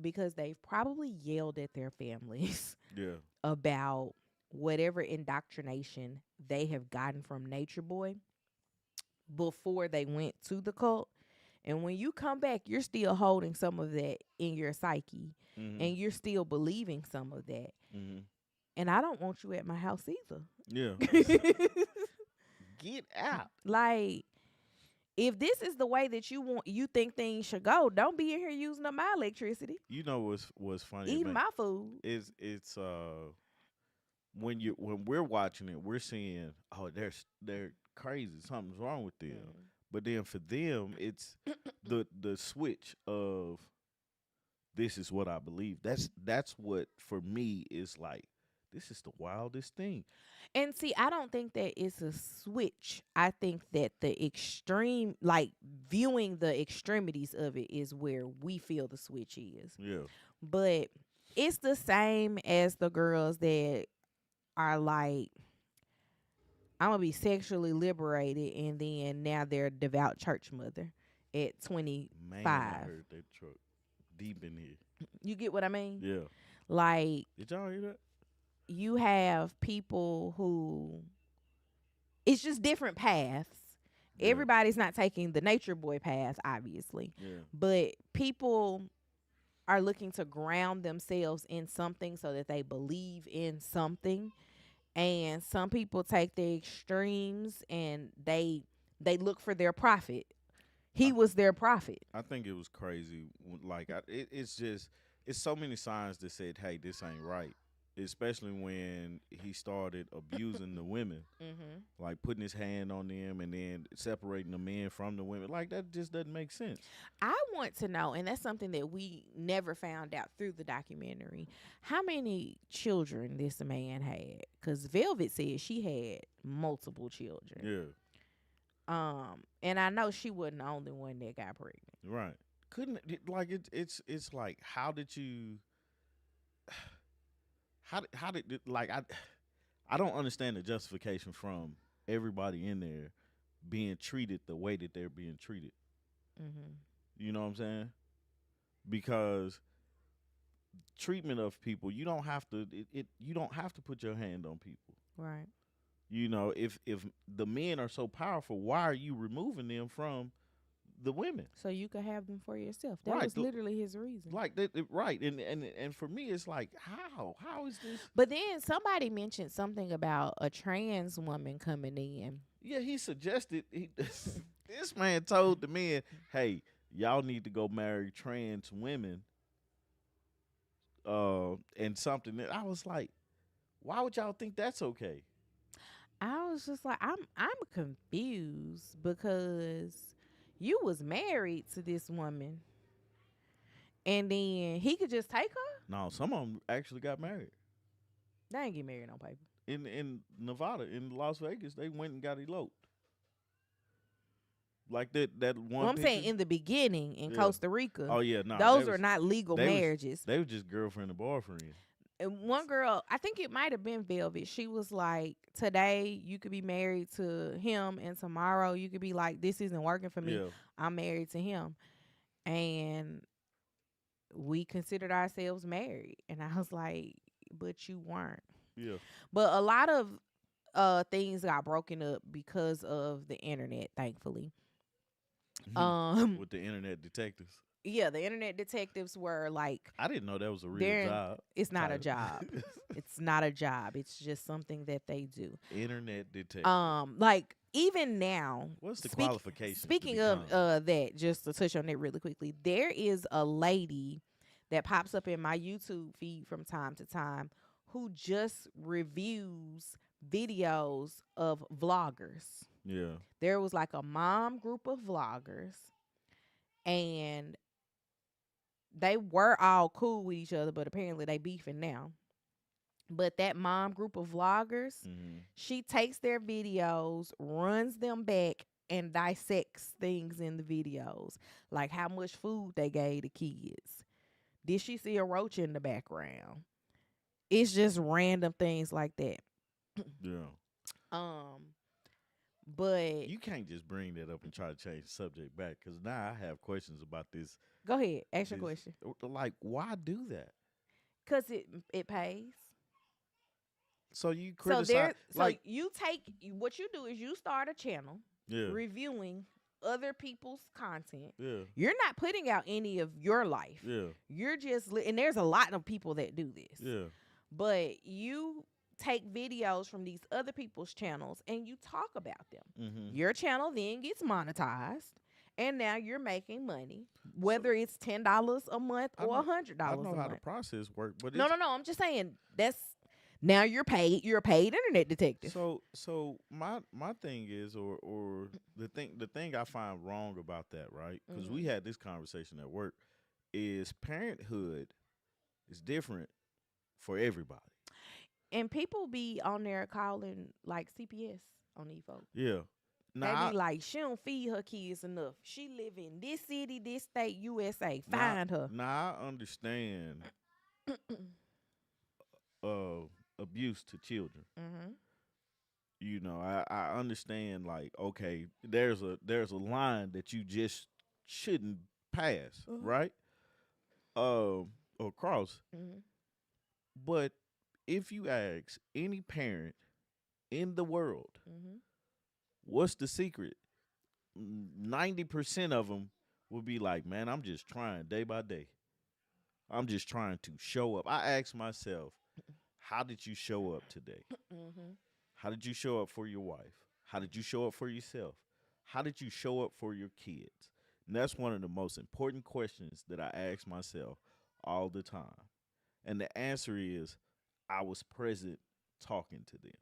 because they've probably yelled at their families yeah, about whatever indoctrination they have gotten from Nature Boy before they went to the cult. And when you come back, you're still holding some of that in your psyche mhm, and you're still believing some of that. mhm, And I don't want you at my house yeah. either. Get out. Like, if this is the way that you think things should go, don't be in here using up my electricity, You know what's funny, eating man? my food. Is it's when we're watching it, we're seeing, oh, they're crazy, something's wrong with them. Mm. But then for them, it's the switch of this is what I believe. That's what for me is like. This is the wildest thing. And see, I don't think that it's a switch. I think that the extreme, like viewing the extremities of it, is where we feel the switch is. Yeah, But it's the same as the girls that are like, I'm gonna be sexually liberated, and then now they're a devout church mother at man, I 25. heard that truck deep in here. You get what I mean? Yeah, Like, did y'all hear that? you have people who, it's just different paths. Yeah, Everybody's not taking the Nature Boy path, obviously, yeah. but people are looking to ground themselves in something so that they believe in something. And some people take the extremes and they look for their prophet. I He was their prophet. I think it was crazy. Like it's just it's so many signs that said, "Hey, this ain't right." Especially when he started abusing the women, Mm-hmm. like putting his hand on them and then separating the men from the women. Like that just doesn't make sense. I want to know, and that's something that we never found out through the documentary, how many children this man had. Because Velvet said she had multiple children. Yeah, And I know she wasn't the only one that got pregnant. right. Couldn't like it's like how did like I don't understand the justification from everybody in there being treated the way that they're being treated. Mm-hmm. You know what I'm saying? Because treatment of people, you don't have to you don't have to put your hand on people. Right. If the men are so powerful, why are you removing them from the women? So you could have them for yourself. That Right. was literally his reason. Like that, right. And for me it's like how is this? But then somebody mentioned something about a trans woman coming in. Yeah, he suggested this man told the men, "Hey, y'all need to go marry trans women." And something that I was like, why would y'all think that's okay? I was just like, I'm confused because you was married to this woman and then he could just take her? No, some of them actually got married They ain't get married on paper. in Nevada, in Las Vegas. They went and got eloped. Like that one. Well, I'm picture. saying in the beginning in Yeah. Costa Rica, Oh yeah, no, those are not legal they was- marriages. They were just girlfriend and boyfriend. And one girl, I think it might have been Velvet. She was like, today you could be married to him, and tomorrow you could be like, this isn't working for me. Yeah, I'm married to him. And we considered ourselves married. And I was like, but you weren't. yeah. But a lot of things got broken up because of the internet, thankfully. With the internet detectives. yeah, the internet detectives were like I didn't know that was a real they're job it's not a title. job. It's not a job. It's just something that they do. Internet detective. Like even now, What's the qualifications to speaking of become? that, just to touch on it really quickly, there is a lady that pops up in my YouTube feed from time to time who just reviews videos of vloggers. Yeah. There was like a mom group of vloggers, and they were all cool with each other, but apparently they beefing now. But that mom group of vloggers, Mm-hmm. she takes their videos, runs them back, and dissects things in the videos, like how much food they gave the kids. Did she see a roach in the background? It's just random things like that. Yeah. Um, but You can't just bring that up and try to change the subject back because now I have questions about this. go ahead, ask your This question. like, why do that? Cause it pays. So you So criticize, there, so like, you take what you do is you start a channel yeah, reviewing other people's content. yeah, You're not putting out any of your life. yeah, You're just and there's a lot of people that do this. yeah. But you take videos from these other people's channels and you talk about them. Mm-hmm. Your channel then gets monetized, and now you're making money, whether it's $10 a month I or know, I $100 know a how the month. process works, but No, it's no, no. I'm just saying that's now you're paid. You're a paid internet detective. so my thing is, or the thing I find wrong about that, right? Because we Mhm. had this conversation at work, is parenthood is different for everybody. And people be on there calling like CPS on these folks. Yeah. They be Now, like, she don't feed her kids enough. She live in this city, this state, USA. now, Find her. now I understand uh abuse to children. Mhm. I understand, like, okay, there's a line that you just shouldn't pass, Mhm. right? Or cross. Mhm. But if you ask any parent in the world, Mhm. what's the secret? 90% of them will be like, man, I'm just trying day by day. I'm just trying to show up. I ask myself, how did you show up today? Mhm. How did you show up for your wife? How did you show up for yourself? How did you show up for your kids? And that's one of the most important questions that I ask myself all the time. And the answer is, I was present talking to them.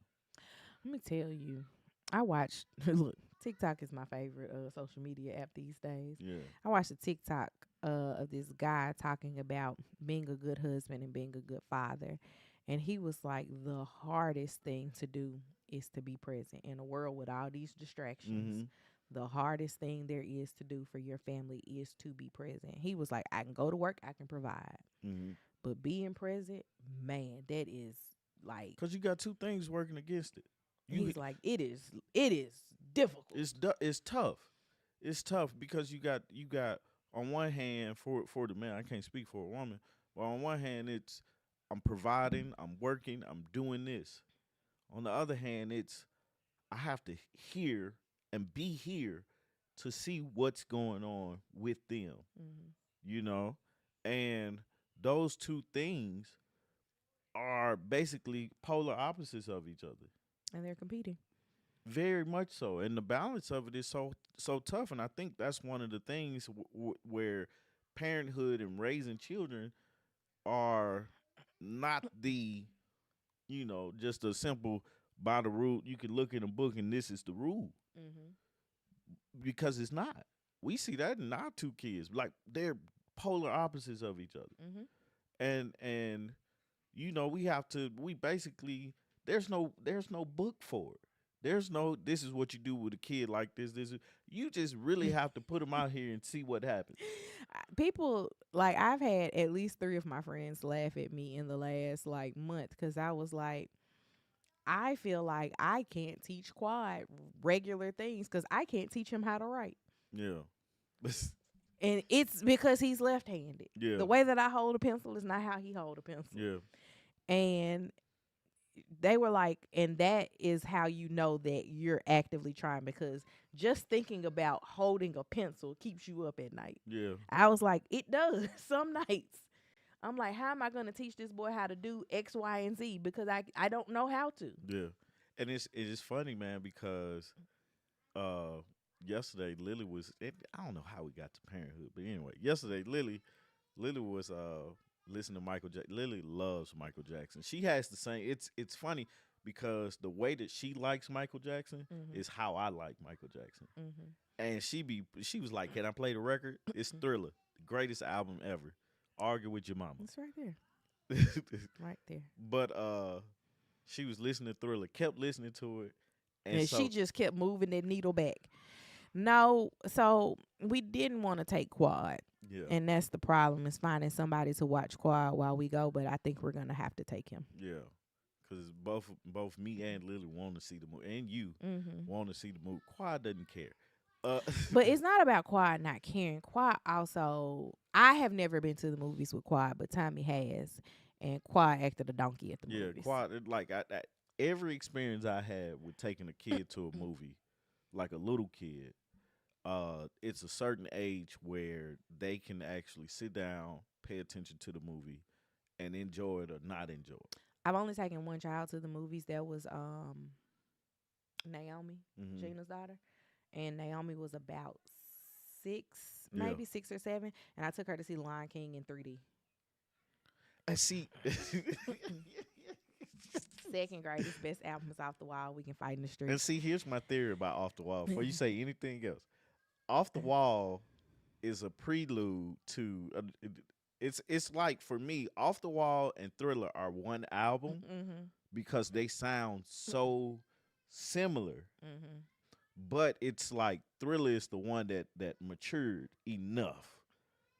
Let me tell you, I watched. Look, TikTok is my favorite social media app these days. Yeah. I watched a TikTok of this guy talking about being a good husband and being a good father, and he was like, the hardest thing to do is to be present in a world with all these distractions. Mm-hmm. The hardest thing there is to do for your family is to be present. He was like, I can go to work, I can provide, Mm-hmm. but being present, man, that is like Because you got two things working against it. You he's like it is difficult. it's tough. It's tough because you got on one hand, for the man, I can't speak for a woman, but on one hand it's, I'm providing, I'm working, I'm doing this. On the other hand, it's, I have to hear and be here to see what's going on with them, Hmm. you know? And those two things are basically polar opposites of each other. And they're competing. Very much so, and the balance of it is so tough. And I think that's one of the things where parenthood and raising children are not the, just a simple, by the rule. You can look in a book and this is the rule, Hmm. because it's not. We see that in our two kids, like they're polar opposites of each other, Hmm. and we have to, we basically, there's no book for it. There's no, this is what you do with a kid like this is, you just really have to put them out here and see what happens. People like I've had at least three of my friends laugh at me in the last like month because I was like, I feel like I can't teach Quad regular things because I can't teach him how to write. Yeah. And it's because he's left-handed. Yeah. The way that I hold a pencil is not how he hold a pencil. Yeah. And they were like, and that is how you know that you're actively trying, because just thinking about holding a pencil keeps you up at night. Yeah. I was like, it does some nights. I'm like, how am I going to teach this boy how to do X, Y, and Z, because I don't know how to. Yeah. And it's funny, man, because uh yesterday Lily I don't know how we got to parenthood, but anyway, yesterday Lily was listening to Michael Jackson. Lily loves Michael Jackson. She has the same. It's funny because the way that she likes Michael Jackson Mhm. is how I like Michael Jackson. Mhm. And she was like, "Can I play the record? It's Thriller, the greatest album ever. Argue with your mama." It's right there, right there. But she was listening to Thriller, kept listening to it, and And she so just kept moving that needle back. No, so we didn't want to take Quad. yeah, And that's the problem, is finding somebody to watch Quad while we go. But I think we're gonna have to take him. yeah, because both me and Lily want to see the movie, and you Hmm. want to see the movie. Quad doesn't care. Uh, But it's not about Quad not caring. Quad also, I have never been to the movies with Quad, but Tommy has, and Quad acted a donkey at the yeah, movies. Quad. Like every experience I had with taking a kid to a movie, like a little kid, it's a certain age where they can actually sit down, pay attention to the movie, and enjoy it or not enjoy it. I've only taken one child to the movies. That was Naomi, Hmm. Gina's daughter, and Naomi was about 6, Yeah, maybe 6 or 7, and I took her to see Lion King in 3D. and see, Second greatest, best albums off the wall. We can fight in the and streets. see. Here's my theory about Off the Wall. Before you say anything else, Off the Wall is a prelude to. It's like for me, Off the Wall and Thriller are one album Mhm. because they sound so similar. Mhm. But it's like Thriller is the one that matured enough.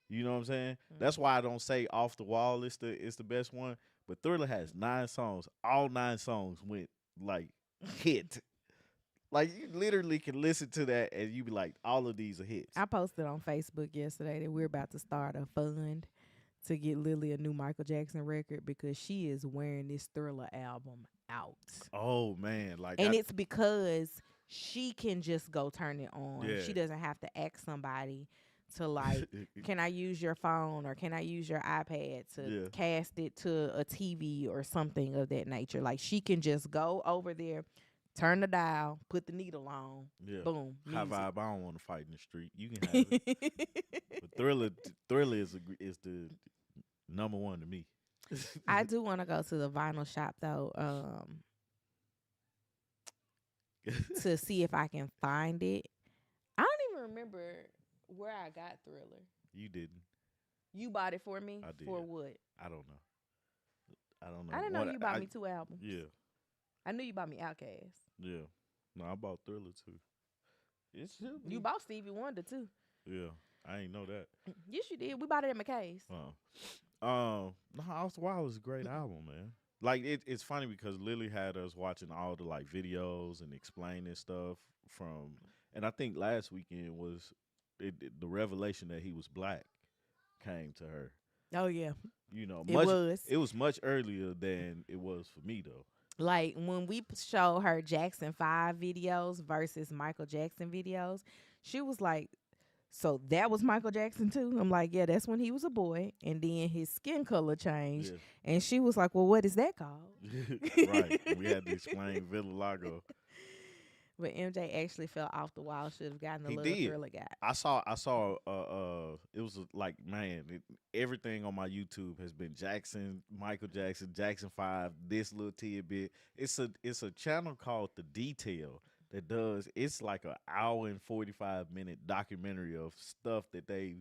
You know what I'm saying? That's Mhm. why I don't say Off the Wall is the best one. But Thriller has 9 songs. All 9 songs went like hit. Like you literally can listen to that and you be like, all of these are hits. I posted on Facebook yesterday that we're about to start a fund to get Lily a new Michael Jackson record, because she is wearing this Thriller album out. Oh man, like And it's because she can just go turn it on. yeah, She doesn't have to ask somebody to, like, can I use your phone or can I use your iPad to yeah, cast it to a TV or something of that nature. Like, she can just go over there, turn the dial, put the needle on, yeah. boom, High music. vibe. I don't want to fight in the street. You can have it. But Thriller is the number one to me. I do want to go to the vinyl shop though, to see if I can find it. I don't even remember where I got Thriller. You didn't. You bought it for me? I did. For what? I don't know. I don't know I didn't know what you bought me 2 albums. yeah, I knew you bought me Outkast. yeah. No, I bought Thriller too. It should You be. bought Stevie Wonder too. Yeah, I ain't know that. Yes, you did. We bought it at McKay's. No, Off the Wild is a great album, man. Like it's funny because Lily had us watching all the like videos and explaining stuff from, and I think last weekend was the revelation that he was black came to her. Oh yeah, You know, it was. it was much earlier than it was for me though. Like when we showed her Jackson 5 videos versus Michael Jackson videos, she was like, so that was Michael Jackson too? I'm like, yeah, that's when he was a boy, and then his skin color changed. Yeah. And she was like, well, what is that called? Right. We had to explain Villa Lago. But MJ actually fell off the wall. Should have gotten the He little did. Thriller guy. I saw it was like man, everything on my YouTube has been Jackson, Michael Jackson, Jackson 5, this little tidbit. It's a channel called The Detail that does it's like an hour and 45-minute documentary of stuff that they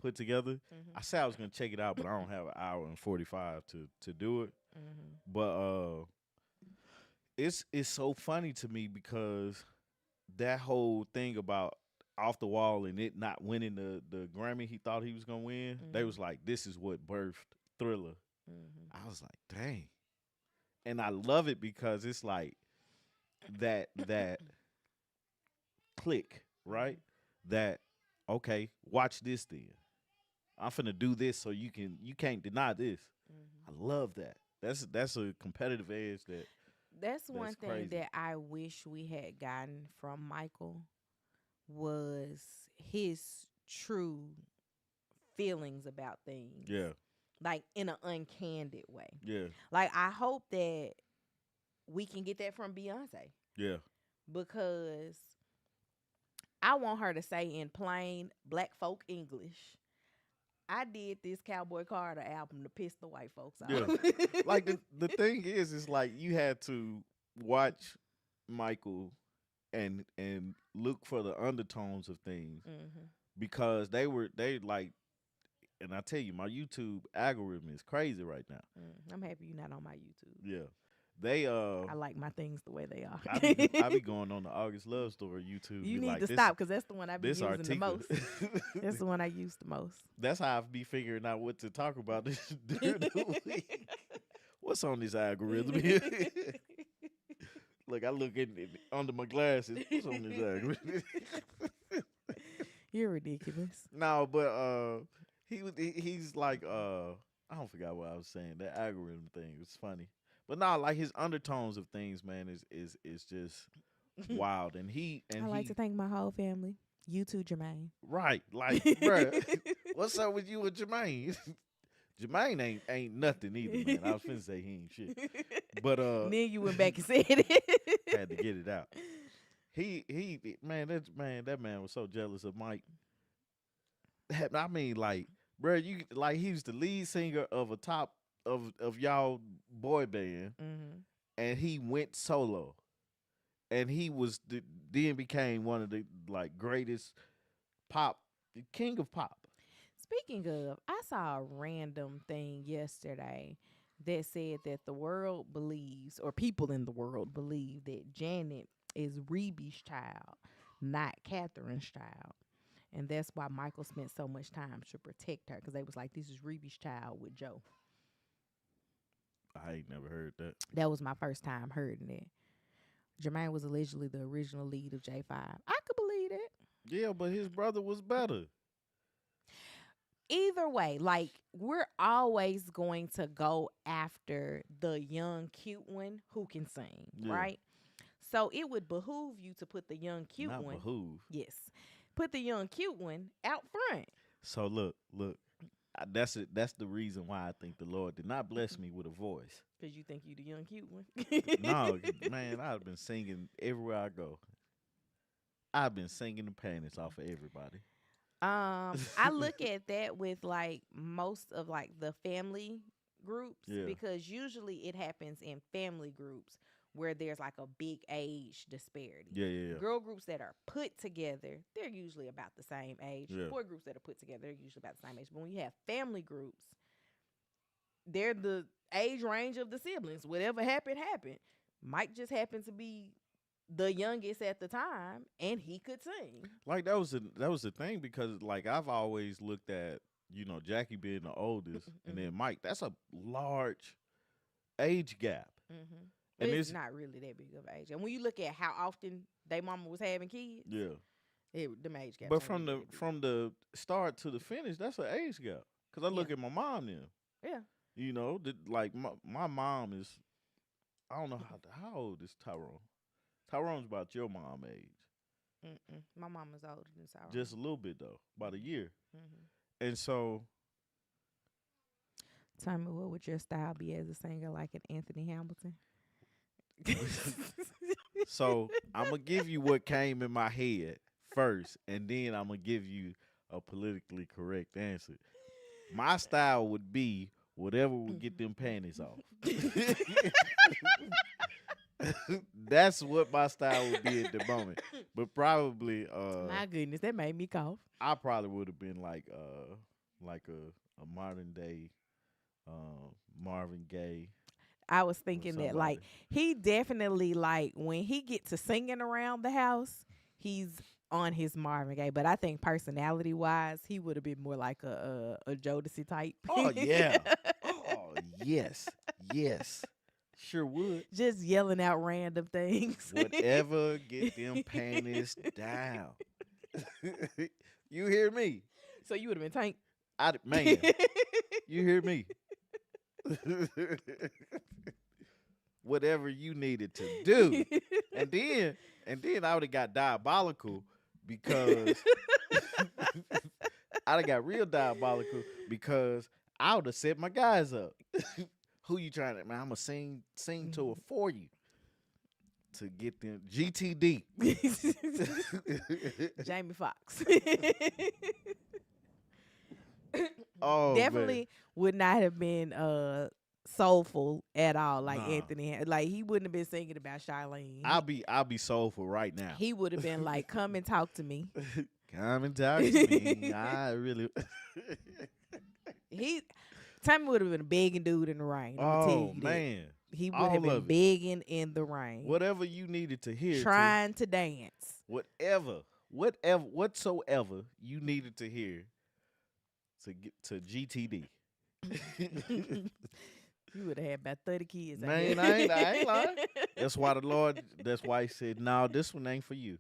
put together. Mm-hmm. I said I was gonna check it out, but I don't have an hour and 45 to do it. Mm-hmm. But it's so funny to me because that whole thing about Off the Wall and it not winning the Grammy he thought he was gonna win, they was like, this is what birthed Thriller. Mm-hmm. I was like, dang. And I love it because it's like that click, right? That okay, watch this then. I'm finna do this so you can't deny this. Mm-hmm. I love that. That's a competitive edge That's that's one thing crazy. that I wish we had gotten from Michael was his true feelings about things, Yeah, like in an uncandid way. yeah, Like I hope that we can get that from Beyonce yeah. because I want her to say in plain black folk English, I did this Cowboy Carter album to piss the white folks Yeah. off. Like the thing is like you had to watch Michael and look for the undertones of things Hmm. because they like, and I tell you my YouTube algorithm is crazy right now. I'm happy you're not on my YouTube. Yeah. They I like my things the way they I be are. going on the August Love Story YouTube You be need like to this stop because that's the one I've been this using the Artika. most. That's the one I use the most. That's how I be figuring out what to talk about during the week. What's on this algorithm here? Look, I look under my glasses. What's on this algorithm? You're ridiculous. No, but he's like I don't forgot what I was saying. That algorithm thing was funny. But no, like his undertones of things, man, is just wild. And I like to thank my whole family. You too, Jermaine. right, like, bruh, what's up with you and Jermaine? Jermaine ain't nothing either, man. I was finna say he ain't shit. But And then you went back and said it. had to get it out. He that man was so jealous of Mike. I mean, like, bro, you like he was the lead singer of a top of y'all boy band, Hmm. and he went solo, and he was then became one of the like greatest pop, the king of pop. Speaking of, I saw a random thing yesterday that said that the world believes, or people in the world believe, that Janet is Reeby's child, not Catherine's child. And that's why Michael spent so much time to protect her because they was like, this is Reeby's child with Joe. I ain't never heard that. That was my first time hearing that. Jermaine was allegedly the original lead of J5. I could believe it. Yeah, but his brother was better. Either way, like we're always going to go after the young, cute one who can sing, Yeah. right? So it would behoove you to put the young, cute Not one. behoove. Yes. Put the young, cute one out front. So look, that's it. That's the reason why I think the Lord did not bless me with a voice. Because you think you the young, cute one. No, man, I've been singing everywhere I go. I've been singing the panties off of everybody. I look at that with like most of like the family groups Yeah. because usually it happens in family groups where there's like a big age disparity. Yeah. Girl groups that are put together, they're usually about the same age. Yeah. Boy groups that are put together, they're usually about the same age. But when you have family groups, they're the age range of the siblings. Whatever happened, happened. Mike just happened to be the youngest at the time, and he could sing. Like that was the thing because like I've always looked at Jackie being the oldest and then Mike. That's a large age gap. Mm-hmm. And It's not really that big of age. And when you look at how often they mama was having kids, yeah. them age gaps. But ain't from really the that big. from the start to the finish, that's an age gap. Cause I look at my mom now. Yeah. Like my mom is, I don't know how old is Tyrone. Tyrone's about your mom age. My mama's older than Sarah. Just a little bit though, about a year. Mm-hmm. And so Tell me, what would your style be as a singer, like an Anthony Hamilton? so I'm gonna give you what came in my head first, and then I'm gonna give you a politically correct answer. My style would be whatever would get them panties off. That's what my style would be at the moment. But probably My goodness, that made me cough. I probably would have been like a modern day Marvin Gaye. I was thinking that, like, he definitely, like, when he get to singing around the house, he's on his Marvin Gaye. But I think personality wise, he would have been more like a Jodeci type. Oh yeah. Oh yes. Yes. Sure would. Just yelling out random things. Whatever, get them panties down. You hear me? So you would have been Tank. Man, you hear me? Whatever you needed to do. And then I would have got diabolical because I'd have got real diabolical because I would have set my guys up. Who you trying to, man? I'm going to sing to her for you to get them GTD. Jamie Foxx. Oh, Definitely man. would not have been soulful at all, like Nah. Anthony. Like he wouldn't have been singing about Charlene. I'll be soulful right now. He would have been like, "Come and talk to me." Come and talk to me. I really. Tommy would have been a begging dude in the rain. I'm gonna tell Oh you that. man, He would all have been of it. begging in the rain, Whatever you needed to hear, trying to dance. whatsoever you needed to hear to get to GTD. You would have had about 30 kids. Man, I ain't lying. That's why he said, "No, this one ain't for you."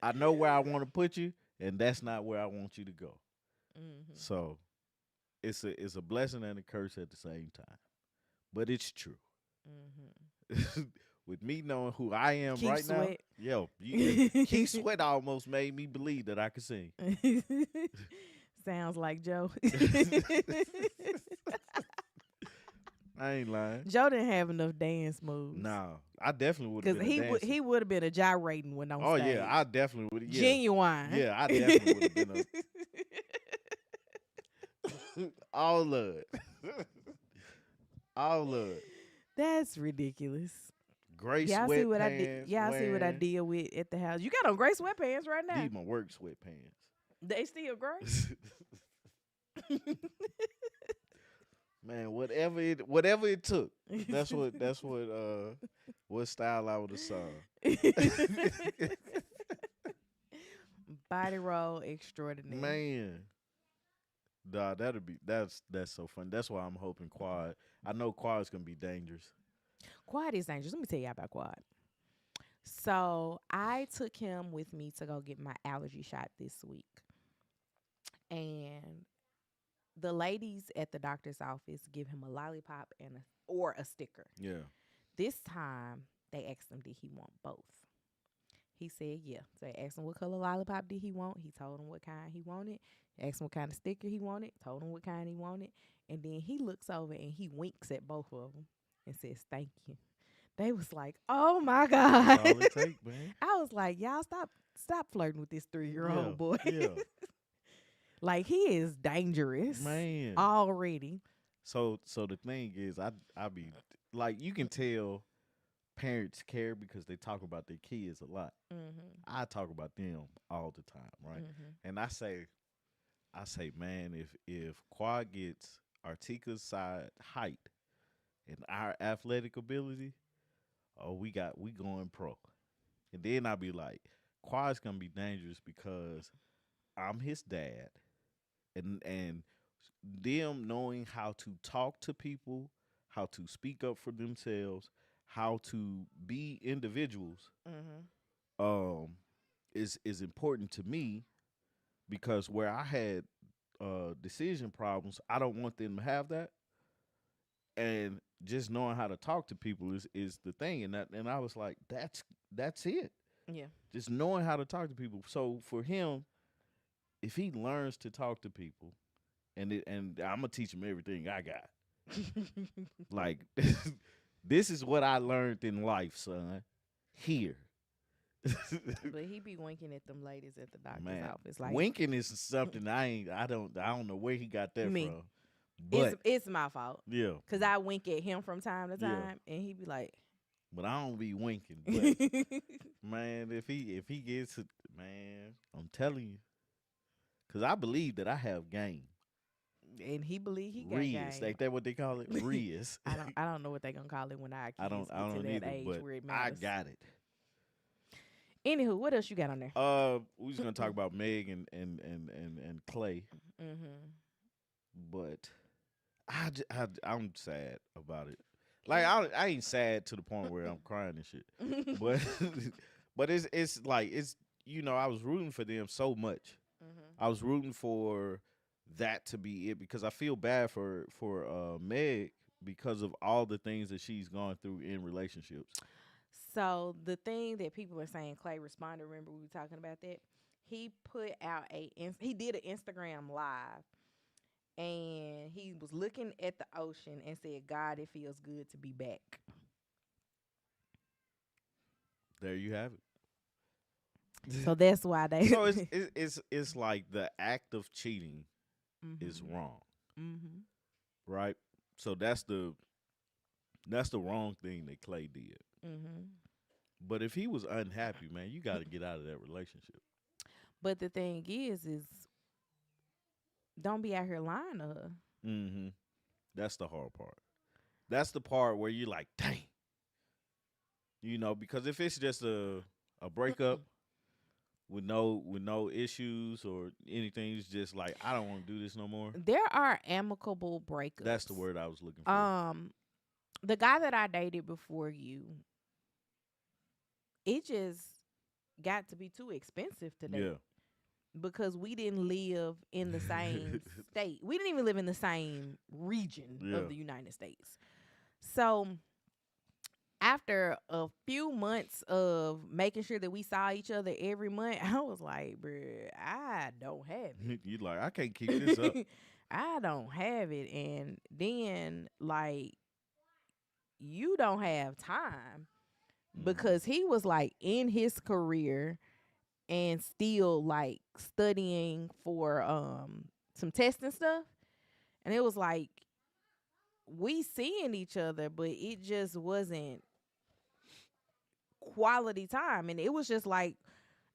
I know where I want to put you, and that's not where I want you to go. Mm-hmm. So it's a blessing and a curse at the same time, but it's true. Mm-hmm. With me knowing who I am Keith right Sweat. now, Keith Sweat almost made me believe that I could sing. Sounds like Joe. I ain't lying. Joe didn't have enough dance moves. No, I definitely would have Because been he would have been a gyrating when on Oh stage. yeah, I definitely would. Yeah, Genuine. yeah, I definitely would have been all love, all love. That's ridiculous. Gray Y'all sweatpants. see what I did? Y'all see what I deal with at the house? You got on gray sweatpants right now. Need my work sweatpants. They still gray. Man, whatever it took. That's what style I would have sung. Body roll extraordinary. Man. Nah, that's so fun. That's why I'm hoping Quad. I know Quad's gonna be dangerous. Quad is dangerous. Let me tell y'all about Quad. So I took him with me to go get my allergy shot this week. And the ladies at the doctor's office give him a lollipop or a sticker. Yeah. This time they asked him, did he want both? He said, yeah. So they asked him what color lollipop did he want. He told them what kind he wanted. Asked him what kind of sticker he wanted. Told him what kind he wanted. And then he looks over and he winks at both of them and says, thank you. They was like, oh my God. That's all it take, man. I was like, y'all stop flirting with this 3-year-old boy. Yeah. Like he is dangerous. Man. Already. So the thing is, I be like, you can tell parents care because they talk about their kids a lot. Mm-hmm. I talk about them all the time, right? Mm-hmm. And I say, man, if Quad gets Artika's side height and our athletic ability, we going pro. And then I'll be like, Quad's gonna be dangerous because I'm his dad, and them knowing how to talk to people, how to speak up for themselves, how to be individuals, Mm-hmm. is important to me because where I had decision problems, I don't want them to have that. And just knowing how to talk to people is the thing, and I was like, that's it. Yeah. Just knowing how to talk to people. So for him, if he learns to talk to people, and I'm gonna teach him everything I got. Like, this is what I learned in life, son. Here. But he be winking at them ladies at the doctor's Man, office. Like winking is something I don't know where he got that Me. from. But it's my fault. yeah, Cause I wink at him from time to Yeah. time, and he be like, but I don't be winking. But man, if he gets it, man, I'm telling you, cause I believe that I have game. and he believe he got Riz, game. ain't that what they call it? Riz. I don't know what they gonna call it when our kids I don't get to that either, age but where it I matters. got it. Anywho, what else you got on there? We just gonna talk about Meg and Clay, Mm-hmm. but I'm sad about it. Like I ain't sad to the point where I'm crying and shit, but but it's like I was rooting for them so much. Mm-hmm. I was rooting for that to be it, because I feel bad for Meg because of all the things that she's gone through in relationships. So the thing that people are saying, Clay responded. Remember we were talking about that. He put out he did an Instagram live, and he was looking at the ocean and said, "God, it feels good to be back." There you have So it. that's why they. So it's like the act of cheating is Mhm. wrong, Mhm. right? So that's the wrong thing that Clay did. Mhm. But if he was unhappy, man, you got to get out of that relationship. But the thing is don't be out here lying to her. Hmm. That's the hard part. That's the part where you're like, dang, because if it's just a breakup with no issues or anything, it's just like I don't want to do this no more. There are amicable That's the breakups. word I was looking for. Um, the guy that I dated before you, it just got to be too expensive to Yeah. date because we didn't live in the same state. We didn't even live in the same region Yeah. of the United States. So after a few months of making sure that we saw each other every month, I was like, bruh, I don't have You like, I can't keep this up. it. I don't have it. And then, like, you don't have time Hmm. because he was like in his career and still like studying for some testing stuff. And it was like we seeing each other, but it just wasn't quality time. And it was just like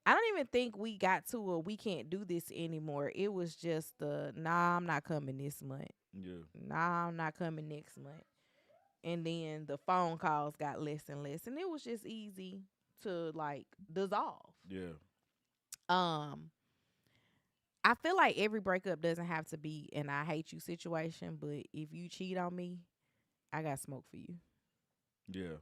I don't even think we got to a we can't do this anymore. It was just nah, I'm not coming this month. Yeah. Nah, I'm not coming next month. And then the phone calls got less and less. And it was just easy to like dissolve. Yeah. Um I feel like every breakup doesn't have to be an I hate you situation, but if you cheat on me, I got smoke for you. Yeah.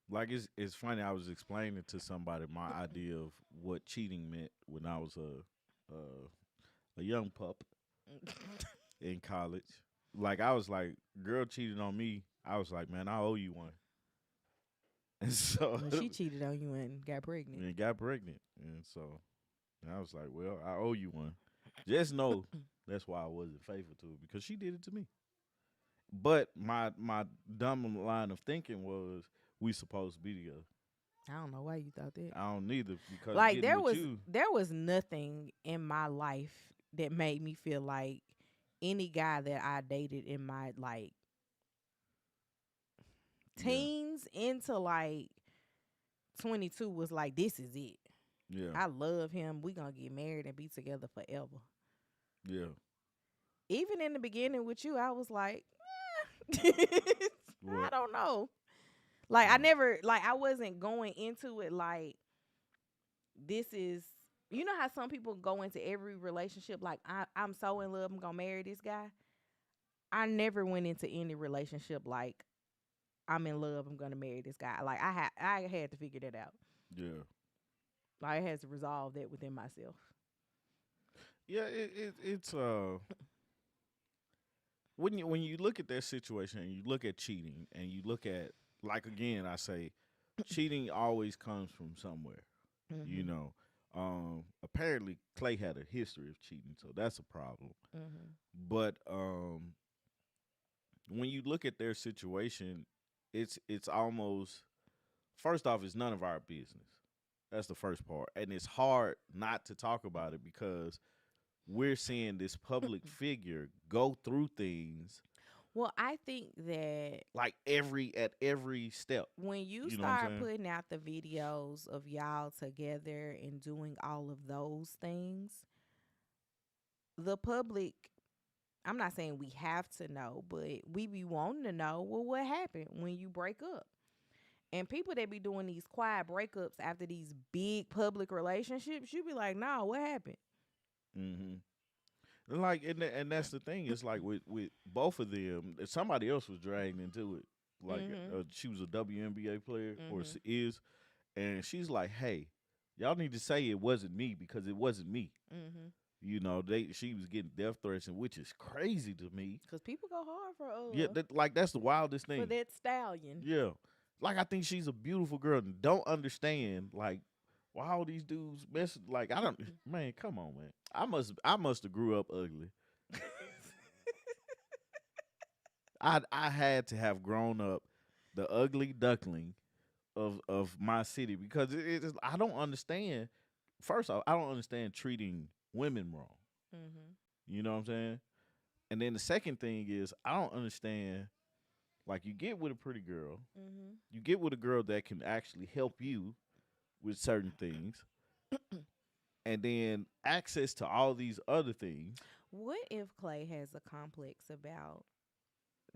Like it's funny. I was explaining to somebody my idea of what cheating meant when I was a young pup in college. Like I was like, girl cheated on me. I was like, man, I owe you one. And so When she cheated on you and got pregnant. and got pregnant. And so I was like, well, I owe you one. Just know that's why I wasn't faithful to her, because she did it to me. But my dumb line of thinking was we supposed to be together. I don't know why you thought that. I don't neither, because Like getting with you, there was nothing in my life that made me feel like any guy that I dated in my like yeah, teens into like 22 was like this is it. yeah, I love him. We gonna get married and be together forever. yeah. Even in the beginning with you, I was like, I What? don't know. Like I Mm, never like I wasn't going into it like this is you know how some people go into every relationship like I'm so in love, I'm gonna marry this guy. I never went into any relationship like I'm in love, I'm gonna marry this guy. Like I had to figure that out. yeah, Like I had to resolve that within myself. yeah. It's when you look at that situation and you look at cheating and you look at, like, again, I say cheating always comes from somewhere. You Mhm. know, apparently Clay had a history of cheating, so that's a problem. Mhm. But when you look at their situation, it's almost, first off, it's none of our business. That's the first part, and it's hard not to talk about it because we're seeing this public figure go through things Well, I think that like at every step. when you You know what I'm start saying? putting out the videos of y'all together and doing all of those things, the public, I'm not saying we have to know, but we be wanting to know, well, what happened when you break up? And people that be doing these quiet breakups after these big public relationships, you be like, nah, what happened? Hmm. Like, and that's the thing. It's like with both of them, somebody else was dragged into it. Like, Mhm. she was a WNBA player, or Mhm. is, and she's like, "Hey, y'all need to say it wasn't me, because it wasn't me." Mhm. she was getting death threats, and which is crazy to me. Cause people go hard Yeah, that's the wildest for thing. that stallion. Yeah, like I think she's a beautiful girl and don't understand like why all these dudes mess. Like I don't, man, come on, man. I must have grew up ugly. I had to have grown up the ugly duckling of my city because I don't understand. First off, I don't understand treating women wrong. Mhm. You know what I'm saying? And then the second thing is I don't understand. Like you get with a pretty girl, Mhm. you get with a girl that can actually help you with certain things, and then access to all these other things. What if Clay has a complex about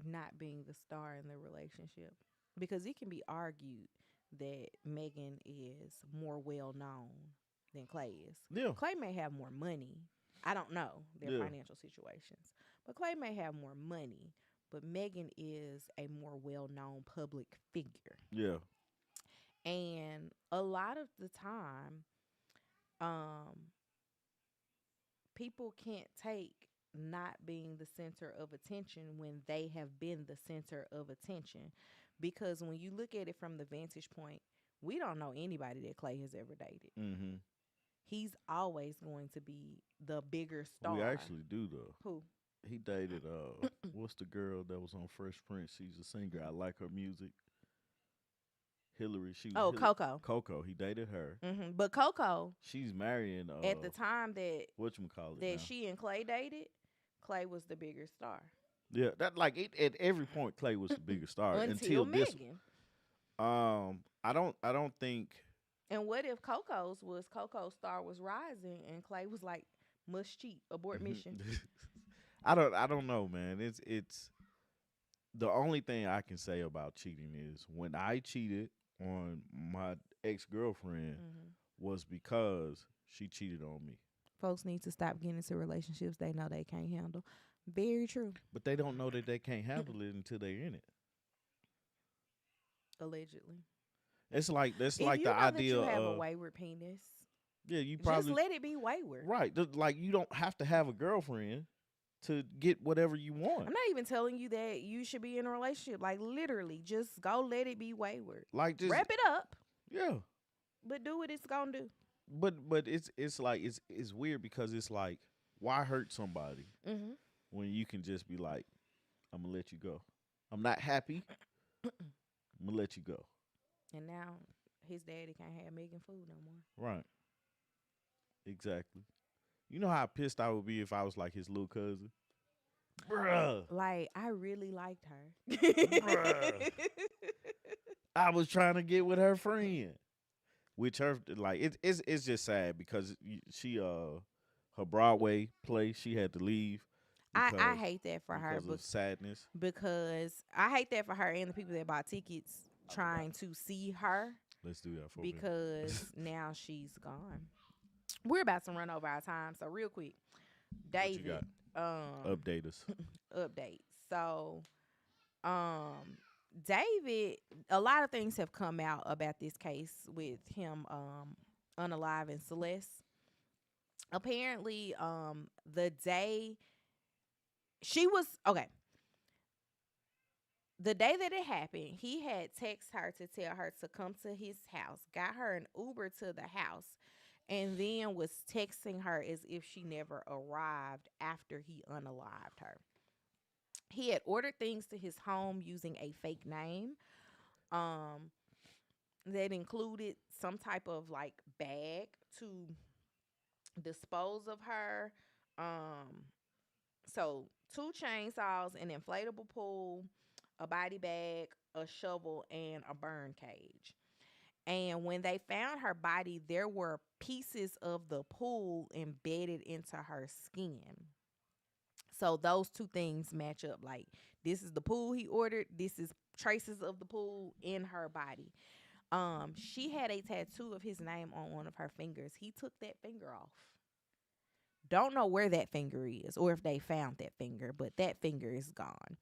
not being the star in the relationship? Because it can be argued that Megan is more well known than Clay is. Yeah, Clay may have more money. I don't know their yeah, financial situations, but Clay may have more money. But Megan is a more well known public figure. yeah, And a lot of the time, um, people can't take not being the center of attention when they have been the center of attention. Because when you look at it from the vantage point, we don't know anybody that Clay has ever dated. hmm. He's always going to be the bigger We star. actually do though. Who? He dated what's the girl that was on Fresh Prince? She's a singer. I like her music. Hillary. She was Oh, Coco. Coco. He dated her. But Coco, She's marrying at the time that whatchamacallit now. she and Clay dated, Clay was the bigger star. Yeah, that like it, at every point Clay was the bigger star Until until this. Megan. I don't think. And what if Coco's star was rising and Clay was like, must cheat, abort mission. I don't know, man. It's the only thing I can say about cheating is when I cheated on my ex-girlfriend Hmm. was because she cheated on me. Folks need to stop getting into relationships they know they can't handle. Very true. But they don't know that they can't handle it until they're in it. Allegedly. It's like that's If like you the know that idea you have a of wayward penis, yeah, you just probably let it be wayward. right. Like you don't have to have a girlfriend to get whatever you want. I'm not even telling you that you should be in a relationship. Like literally, just go let it be wayward. Like just Wrap it up, yeah. but do what it's gonna do. But it's like it's weird because it's like why hurt somebody Hmm. when you can just be like I'm gonna let you go. I'm not happy. I'm gonna let you go. And now his daddy can't have Megan food no more. Right. Exactly. You know how pissed I would be if I was like his little cousin. Bruh. Like I really liked her. Bruh. I was trying to get with her friend. Which her like it's just sad because she her Broadway play she had to leave I hate that for her because of sadness. because I hate that for her and the people that bought tickets trying to see her Let's do that for me. because now she's gone. We're about to run over our time, so real quick, What you David, Update us. update. So, um, David, a lot of things have come out about this case with him, unaliving Celeste. Apparently, the day she was okay. The day that it happened, he had texted her to tell her to come to his house, got her an Uber to the house, and then was texting her as if she never arrived after he unalived her. He had ordered things to his home using a fake name. Um, that included some type of like bag to dispose of her. Um, so two chainsaws, an inflatable pool, a body bag, a shovel, and a burn cage. And when they found her body, there were pieces of the pool embedded into her skin. So those two things match up. Like this is the pool he ordered. This is traces of the pool in her body. She had a tattoo of his name on one of her fingers. He took that finger off. Don't know where that finger is or if they found that finger, but that finger is gone.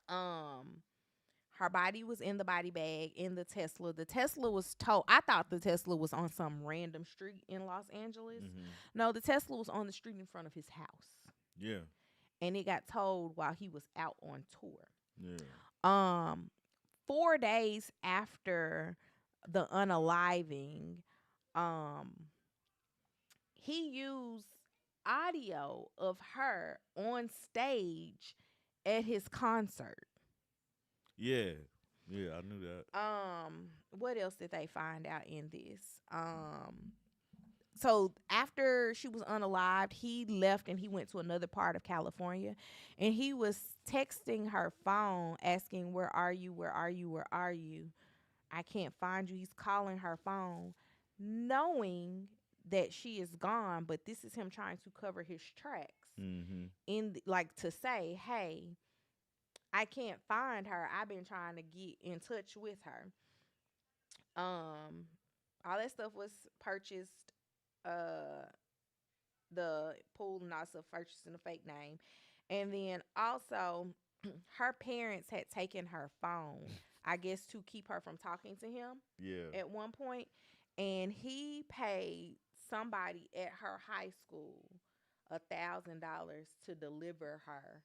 Um, Her body was in the body bag in the Tesla. The Tesla was towed. I thought the Tesla was on some random street in Los Angeles. Mm-hmm. No, the Tesla was on the street in front of his house. Yeah. And it got towed while he was out on tour. Yeah. Um 4 days after the unaliving, um he used audio of her on stage at his concert. Yeah. Yeah. I knew that. What else did they find out in this? So after she was unalived, he left and he went to another part of California, and he was texting her phone asking, "Where are you? Where are you? Where are you? I can't find you." He's calling her phone, knowing that she is gone, but this is him trying to cover his tracks Mm-hmm. like to say, "Hey, I can't find her. I've been trying to get in touch with her." Um, all that stuff was purchased. Uh, the pool and also purchasing a fake name, and then also her parents had taken her phone, I guess, to keep her from talking to him Yeah. at one point, and he paid somebody at her high school $1,000 to deliver her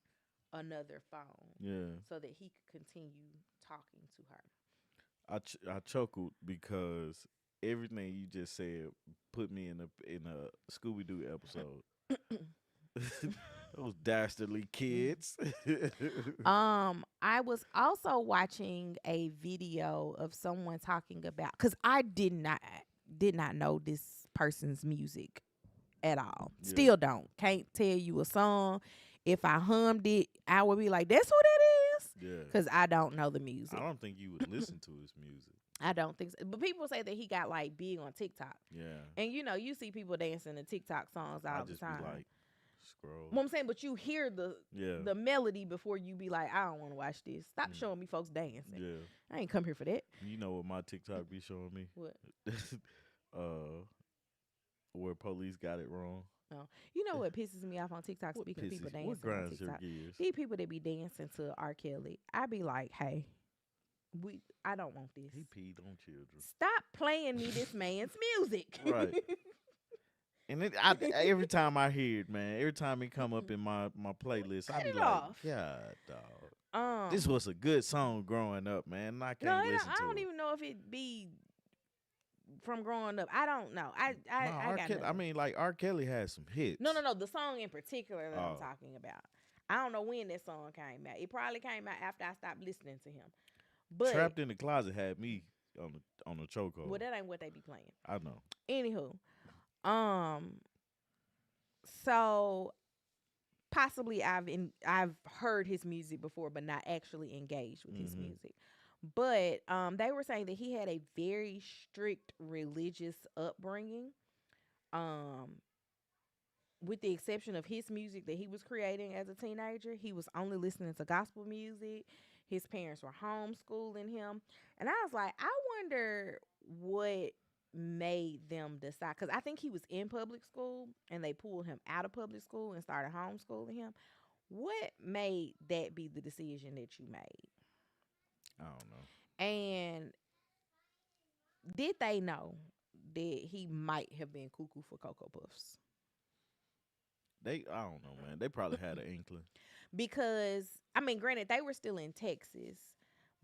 another phone Yeah. so that he could continue talking to her. I chuckled because everything you just said put me in a Scooby Doo episode. Those dastardly kids. I was also watching a video of someone talking about, because I did not know this person's music at all. Yeah. Still don't. Can't tell you a song. If I hummed it, I would be like, "That's who that is," Yeah. because I don't know the music. I don't think you would listen to his music. I don't think so. But people say that he got like big on TikTok, Yeah. and you see people dancing to TikTok songs I all the just be time. like, scroll. What I'm saying, but you hear the Yeah. the melody before you be like, "I don't want to watch this. Stop showing me folks dancing. Yeah. I ain't come here for that." You know what my TikTok be showing me? What? uh, where police got it wrong. Oh, you know what pisses me off on TikTok? What Speaking of people pisses? dancing What on grinds your TikTok, gears? these people that be dancing to R. Kelly, I be like, "Hey, I don't want this. He peed on children. Stop playing me this man's music." Right. And every time I hear it, man, every time it come up in my playlist, I Cut be it like, off. God, dog. Um, This was a good song growing up, man. And I no, can't listen I to don't it. even know if it be from growing up. I don't know. I No, R. got Kelly. I nothing. mean, like R. Kelly has some hits. No. The song in particular that I'm Oh. talking about. I don't know when that song came out. It probably came out after I stopped listening to him. But Trapped in the Closet had me on the chokehold. well, that ain't what they be playing. I know. Anywho, um, so possibly I've heard his music before, but not actually engaged with his Mhm. music. But they were saying that he had a very strict religious upbringing. Um, with the exception of his music that he was creating as a teenager, he was only listening to gospel music. His parents were homeschooling him. And I was like, I wonder what made them decide. Because I think he was in public school and they pulled him out of public school and started homeschooling him. What made that be the decision that you made? I don't know. And did they know that he might have been cuckoo for Cocoa Puffs? I don't know, man. They probably had an inkling. Because I mean, granted, they were still in Texas,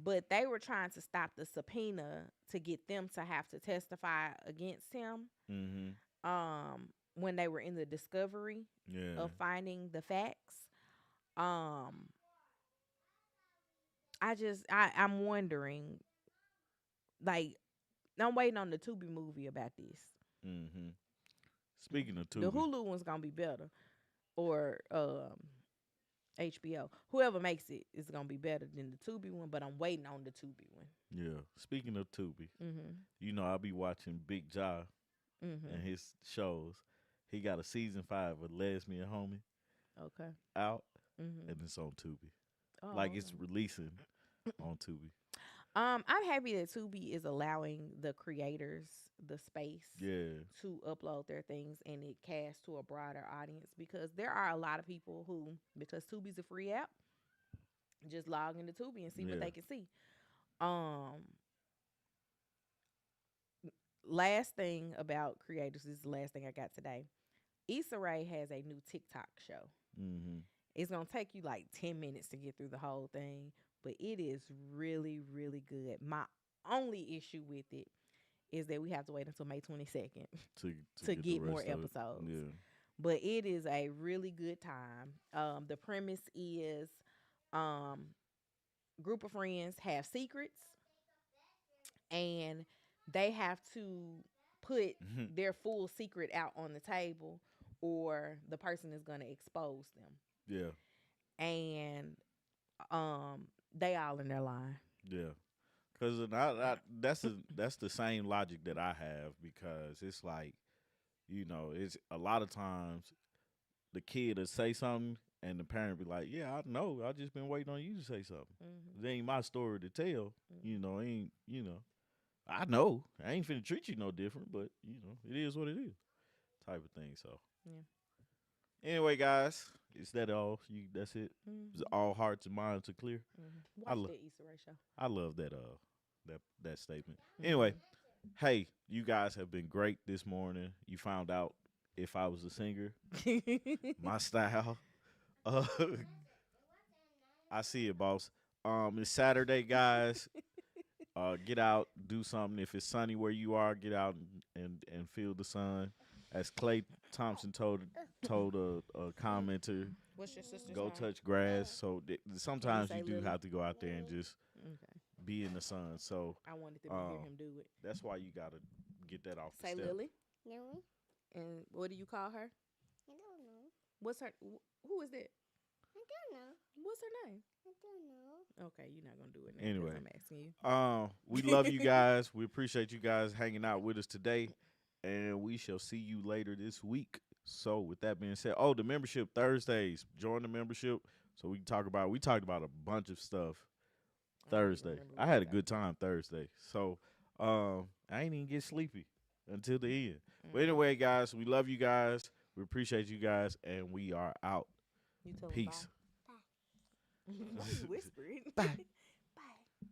but they were trying to stop the subpoena to get them to have to testify against him. Mm-hmm. When they were in the discovery Yeah. of finding the facts. I'm wondering, like, I'm waiting on the Tubi movie about this. Mm-hmm. Speaking of The Tubi, Hulu one's gonna be better, or HBO. Whoever makes it is gonna be better than the Tubi one, but I'm waiting on the Tubi one. yeah. Speaking of Tubi, Mhm. you know I'll be watching Big Ja Mhm. and his shows. He got a season 5 of Lesbian Homie Okay. out, Mhm. and it's on Tubi. Oh, Like it's okay. releasing on Tubi. I'm happy that Tubi is allowing the creators the space Yeah. to upload their things and it casts to a broader audience, because there are a lot of people who, because Tubi's a free app, just log into Tubi and see what Yeah. they can see. Um, last thing about creators, this is the last thing I got today. Issa Rae has a new TikTok show. Mm-hmm. It's gonna take you like 10 minutes to get through the whole thing, but it is really, really good. My only issue with it is that we have to wait until May 22nd To to get the get more rest of it. episodes. Yeah. But it is a really good time. The premise is um group of friends have secrets and they have to put their full secret out on the table or the person is going to expose them. Yeah. And they all in their line. Yeah. Cause that's the same logic that I have because it's like it's a lot of times the kid will say something and the parent be like, yeah, I know, I just been waiting on you to say something. Mm-hmm. It ain't my story to tell. Mm-hmm. Ain't I know I ain't finna treat you no different, but it is what it is, type of thing. So Yeah. anyway, guys, is that all? That's it. Is Mm-hmm. all hearts and minds are clear. Mm-hmm. I Watch love the Issa Rae show. I love that statement. Anyway, Mm-hmm. hey, you guys have been great this morning. You found out if I was a singer, my style. Uh, I see it, boss. It's Saturday, guys. Get out, do something. If it's sunny where you are, get out and feel the sun. As Clay Thompson told a commenter, What's your sister's go name? touch grass. So Can you sometimes you say do Lily? have to go out there and just Okay. be in the sun. So I wanted them to hear um, him do it. that's why you gotta get that off the Say step. Lily. No, And what do you call her? I don't know. What's her? Who is that? I don't know. What's her name? I don't know. Okay, you're not gonna do it now Anyway, because I'm asking you. we love you guys. We appreciate you guys hanging out with us today, and we shall see you later this week. So, with that being said, the membership Thursdays. Join the membership so we talked about a bunch of stuff I don't even Thursday. remember I what we had a talked good about. time Thursday. So, I ain't even get sleepy until the end. But Mm. anyway, guys, we love you guys. We appreciate you guys, and we are out. You tell them Peace. bye. Why you whispering? Bye.